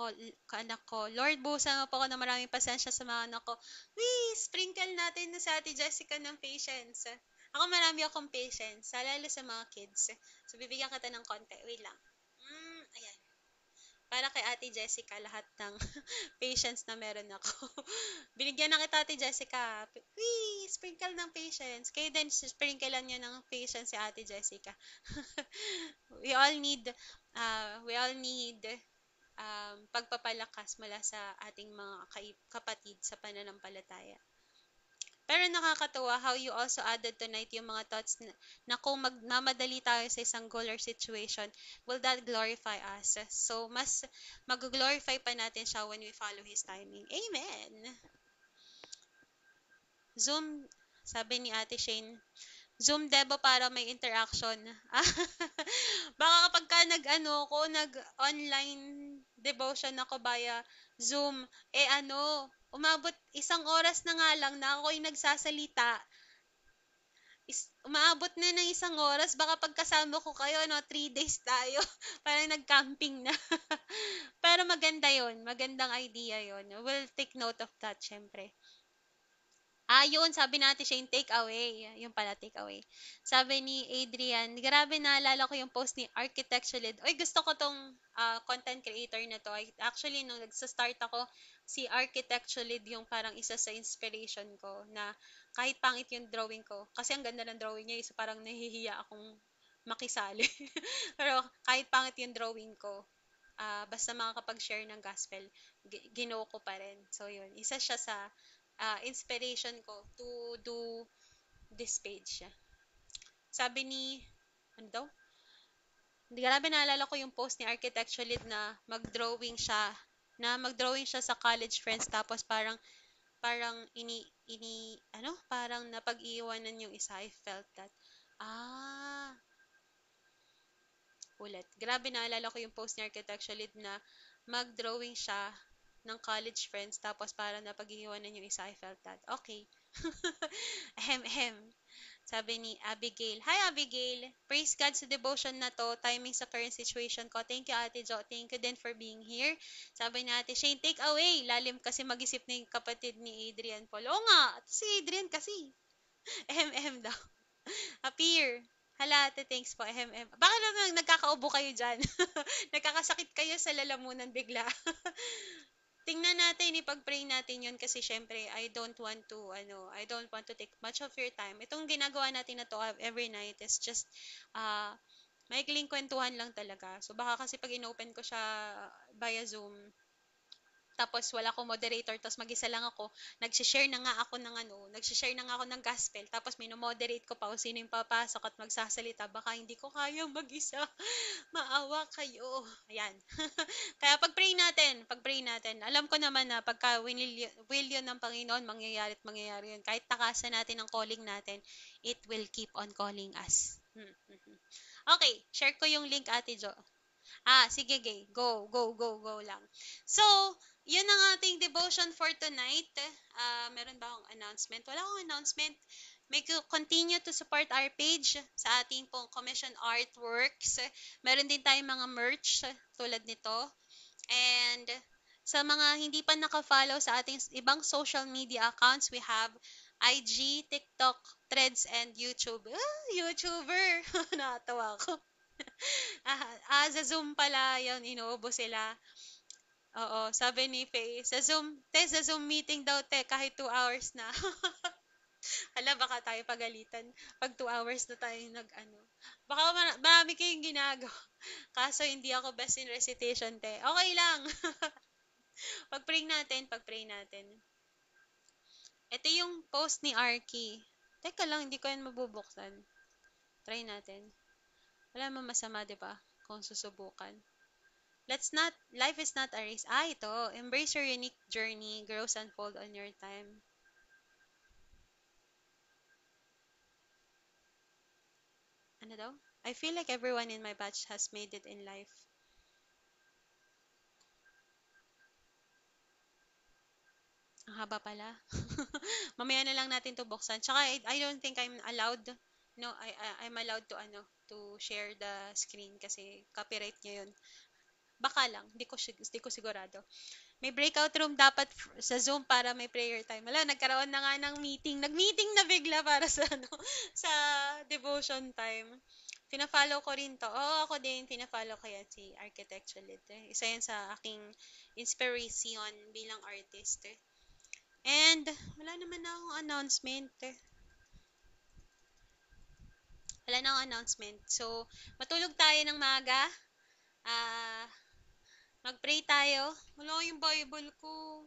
ko. Lord, buhusan mo po ako ng maraming pasensya sa mga anak ko. Wee! Sprinkle natin na sa Ate Jessica ng patience. Ako marami akong patience, lalo sa mga kids. So, bibigyan kita ng konti. Wait lang. Ayan. Para kay Ate Jessica, lahat ng patience na meron ako. Binigyan na kita, Ate Jessica. Wee! Sprinkle ng patience. Kayo din, sprinklean nyo ng patience si Ate Jessica. we all need, pagpapalakas mula sa ating mga kapatid sa pananampalataya. Pero nakakatuwa how you also added tonight yung mga thoughts na kung magmamadali tayo sa isang goal or situation, will that glorify us? So, mas mag-glorify pa natin siya when we follow His timing. Amen! Zoom, sabi ni Ate Shane, Zoom debo para may interaction. Baka kapag ka nag-online devotion ako via Zoom, umabot 1 oras na nga lang na ako yung nagsasalita. Umaabot na ng 1 oras, baka pagkasama ko kayo, 3 days tayo. Parang nag-camping na. Pero maganda yon, magandang idea yon. We'll take note of that, syempre. Yun, sabi natin siya yung take away. Yung pala, take away. Sabi ni Adrian, grabe naalala ko yung post ni Architecture. Oy, gusto ko tong content creator na to. Actually, nung nagsa-start ako, si Architecture yung parang isa sa inspiration ko na kahit pangit yung drawing ko. Kasi ang ganda ng drawing niya, isa parang nahihiya akong makisali. Pero kahit pangit yung drawing ko, basta makakapag-share ng gospel, ginoo ko pa rin. So, yun. Isa siya sa inspiration ko to do this page. Sabi ni, ano daw? Grabe naalala ko yung post ni Architecture Lead na mag-drawing siya sa college friends tapos parang parang napag-iiwanan yung isa. I felt that. Ah, ulit. Grabe naalala ko yung post ni Architecture Lead na mag-drawing siya ng college friends tapos parang napag-iiwanan yung isa. I felt that. Okay. Ahem, ahem. Sabi ni Abigail. Hi, Abigail. Praise God sa devotion na to. Timing sa current situation ko. Thank you, Ate Jo. Thank you din for being here. Sabi ni Ate Shane, take away. Lalim kasi mag-isip ni kapatid ni Adrian Paul. Oo nga. Si Adrian kasi. Ehem, ehem daw. Appear. Hala, ate, thanks po. Ehem, ehem. Baka naman nagkakaubo kayo dyan. Nagkakasakit kayo sa lalamunan bigla. Tingnan natin, ipag-pray natin yun kasi syempre, I don't want to take much of your time. Itong ginagawa natin na to every night is just, maikling kwentuhan lang talaga. So, baka kasi pag inopen ko siya via Zoom, tapos wala akong moderator, tapos mag-isa lang ako, nagsishare na nga ako ng gospel, tapos minomoderate ko pa kung sino yung papasok at magsasalita, baka hindi ko kayang mag-isa. Maawa kayo. Ayan. Kaya pag-pray natin. Alam ko naman na pagka will yun ng Panginoon, mangyayari at mangyayari yun. Kahit takasan natin ang calling natin, it will keep on calling us. Okay, share ko yung link, Ate Jo. Sige, gay. Go, go, go, go lang. So, yun ang ating devotion for tonight. Meron ba akong announcement? Wala akong announcement. May continue to support our page sa ating pong commission artworks. Meron din tayong mga merch tulad nito. And sa mga hindi pa naka-follow sa ating ibang social media accounts, we have IG, TikTok, Threads, and YouTube. YouTuber! Nakatawa ako. Sa Zoom pala, yun, inuubo sila. Oo, sabi ni Faye, sa Zoom meeting daw, kahit 2 hours na. Hala, baka tayo pagalitan. Pag 2 hours na tayo nag-ano. Baka marami kayong ginagawa. Kaso hindi ako best in recitation, te. Okay lang. Pag-pray natin. Ito yung post ni Arky. Teka lang, hindi ko yan mabubuksan. Try natin. Wala naman masama, di ba? Kung susubukan. Life is not a race. Ito. Embrace your unique journey. Grows unfold on your time. Ano daw? I feel like everyone in my batch has made it in life. Ang haba pala. Mamaya na lang natin to buksan. Tsaka I don't think I'm allowed. No, I'm allowed to share the screen kasi copyright niya yun. Baka lang, hindi ko sigurado. May breakout room dapat sa Zoom para may prayer time. Wala, nagkaroon na nga ng meeting. Nag-meeting na bigla para sa sa devotion time. Pina-follow ko rin to. Ako din, pina-follow ko yan si Architecture Lit. Isa yan sa aking inspiration bilang artist. And, wala naman na akong announcement. Wala na akong announcement. So, matulog tayo ng maaga. Ah, mag-pray tayo. Wala yung Bible ko.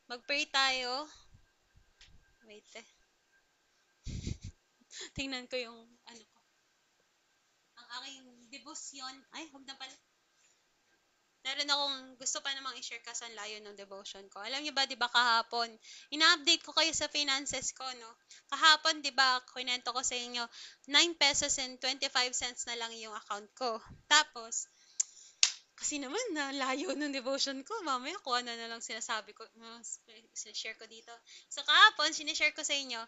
Mag-pray tayo. Wait. Tingnan ko yung ko. Ang aking devotion. Ay, huwag na pala. Meron akong gusto pa namang i-share kasi ang layo ng devotion ko. Alam niyo ba, di ba kahapon, ina-update ko kayo sa finances ko, no? Kahapon, di ba, kwento ko sa inyo, 9 pesos and 25 cents na lang yung account ko. Tapos, kasi naman, na layo ng devotion ko. Mamaya, kung ano na lang sinasabi ko, sinishare ko dito. So, kahapon, sinishare ko sa inyo,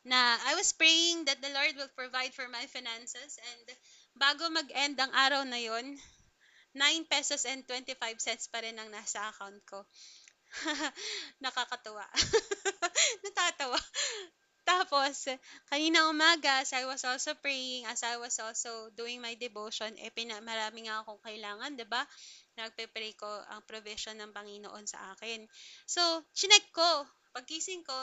na I was praying that the Lord will provide for my finances and bago mag-end ang araw na yon, 9 pesos and 25 cents pa rin ang nasa account ko. Nakakatuwa. Natatawa. Tapos, kanina umaga, as I was also praying, as I was also doing my devotion, marami nga akong kailangan, di ba? Nagpe-pray ko ang provision ng Panginoon sa akin. So, chinek ko. Pagkising ko,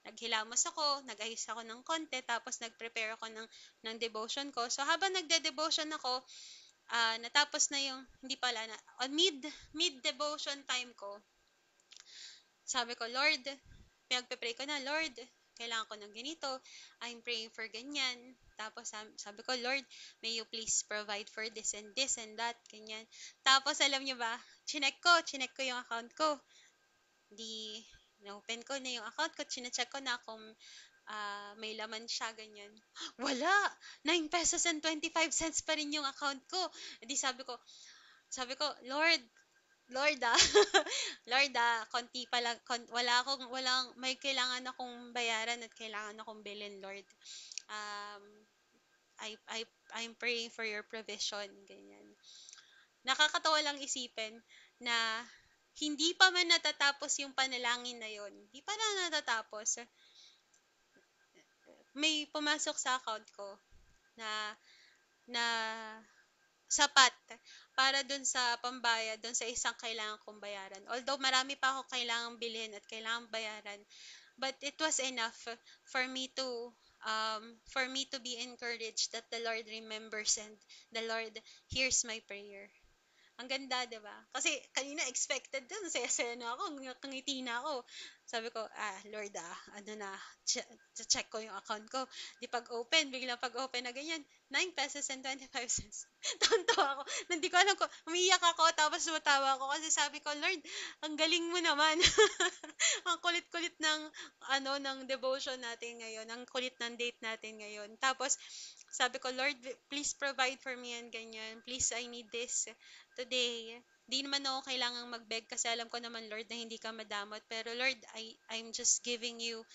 naghilamos ako, nag-ayos ako ng konti, tapos nag-prepare ako ng devotion ko. So, habang nagde-devotion ako, natapos na yung, hindi pala, on mid-devotion time ko, sabi ko, Lord, pinagpe-pray ko na, Lord, kailangan ko ng ganito, I'm praying for ganyan. Tapos sabi ko, Lord, may you please provide for this and that, ganyan. Tapos alam niyo ba, chinek ko yung account ko. Di, na-open ko na yung account ko, chinecheck ko na kung may laman siya, ganyan. Wala! 9 pesos and 25 cents pa rin yung account ko. Di sabi ko, Lord, Lord ah, Lord konti pa lang, may kailangan akong bayaran at kailangan akong bilhin, Lord. Um, I'm praying for your provision, ganyan. Nakakatawa lang isipin na hindi pa man natatapos yung panalangin na yon, hindi pa na natatapos, may pumasok sa account ko na na sapat para dun sa pambayad dun sa isang kailangan kong bayaran. Although marami pa ako kailangang bilhin at kailangang bayaran, but it was enough for me to be encouraged that the Lord remembers and the Lord hears my prayer. Ang ganda, 'di ba? Kasi kanina expected din, saya-saya na ako, ngiti na ako. Sabi ko, Lord, ano na, check ko yung account ko. Di pag-open, biglang pag-open na ganyan, 9 pesos and 25 cents. Tonto ako. Hindi ko alam ko, umiiyak ako, tapos matawa ako kasi sabi ko, Lord, ang galing mo naman. Ang kulit-kulit ng, ng devotion natin ngayon, ang kulit ng date natin ngayon. Tapos, sabi ko, Lord, please provide for me and ganyan. Please, I need this today. Di naman ako kailangang mag-beg kasi alam ko naman, Lord, na hindi ka madamot. Pero Lord, I'm just giving you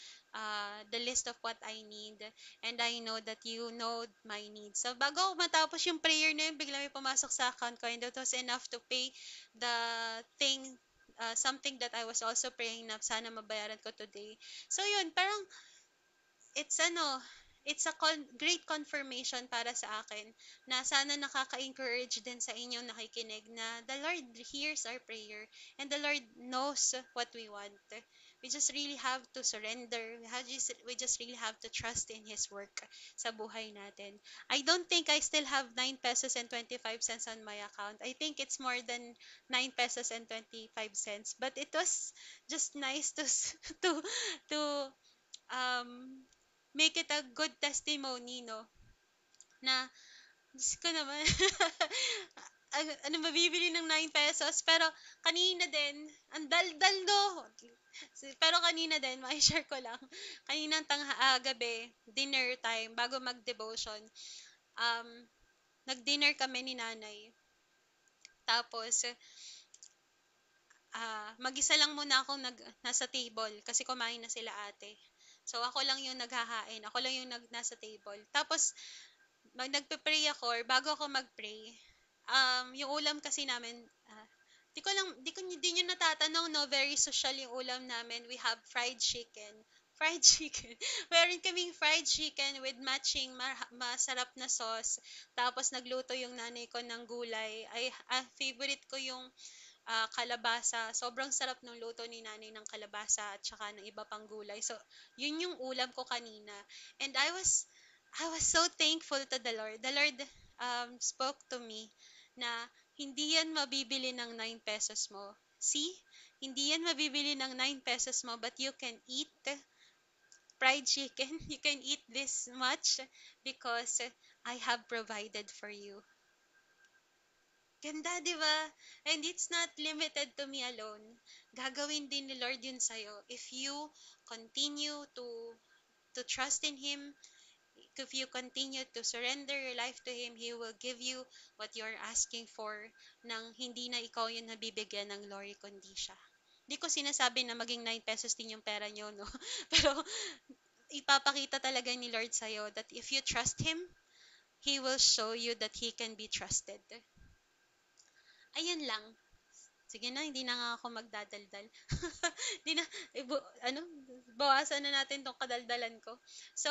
the list of what I need. And I know that you know my needs. So, bago ako matapos yung prayer na yun, bigla may pumasok sa account ko. And that was enough to pay the thing, something that I was also praying na sana mabayaran ko today. So, yun, parang it's it's a great confirmation para sa akin na sana nakaka-encourage din sa inyong nakikinig na the Lord hears our prayer and the Lord knows what we want. We just really have to surrender. We just really have to trust in His work sa buhay natin. I don't think I still have 9 pesos and 25 cents on my account. I think it's more than 9 pesos and 25 cents. But it was just nice to to um, make it a good testimony, no? Na, Diyos ko naman, ano mabibili ng 9 pesos? Pero kanina din, ang daldal no. Pero kanina din, share ko lang. Kaninang gabi, dinner time, bago mag-devotion, um, nag-dinner kami ni nanay. Tapos, mag-isa lang muna ako nasa table kasi kumain na sila ate. So, ako lang yung naghahain. Ako lang yung nasa table. Tapos, nagpe-pray ako or bago ako mag-pray, yung ulam kasi namin, di nyo natatanong, no, very social yung ulam namin. We have fried chicken. Fried chicken. Meron kaming fried chicken with matching masarap na sauce. Tapos nagluto yung nanay ko ng gulay. Favorite ko yung kalabasa. Sobrang sarap ng luto ni nanay ng kalabasa at saka ng iba pang gulay. So, yun yung ulam ko kanina. And I was so thankful to the Lord. The Lord spoke to me na hindi yan mabibili ng 9 pesos mo. See? Hindi yan mabibili ng 9 pesos mo, but you can eat fried chicken. You can eat this much because I have provided for you. Ganda, di ba? And it's not limited to me alone. Gagawin din ni Lord yun sa'yo. If you continue to trust in Him, if you continue to surrender your life to Him, He will give you what you're asking for nang hindi na ikaw yung nabibigyan ng glory kundi siya. Hindi ko sinasabi na maging 9 pesos din yung pera nyo, no? Pero ipapakita talaga ni Lord sa'yo that if you trust Him, He will show you that He can be trusted. Ayan lang. Sige na, hindi na nga ako magdadaldal. Hindi na, bawasan na natin tong kadaldalan ko. So,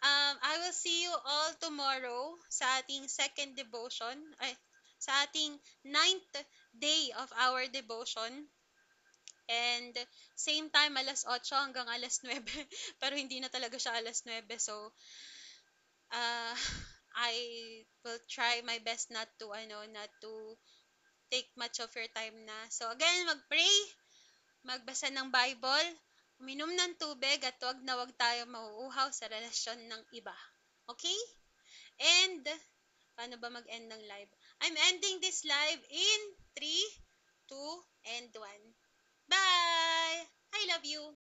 I will see you all tomorrow sa ating second devotion, sa ating 9th day of our devotion. And same time, alas 8 hanggang alas 9. Pero hindi na talaga siya alas 9. So, uh, I will try my best not to take much of your time na. So, again, mag-pray, magbasa ng Bible, Uminom ng tubig at wag tayo mauuhaw sa relasyon ng iba. Okay? And, paano ba mag-end ng live? I'm ending this live in 3, 2, and 1. Bye! I love you!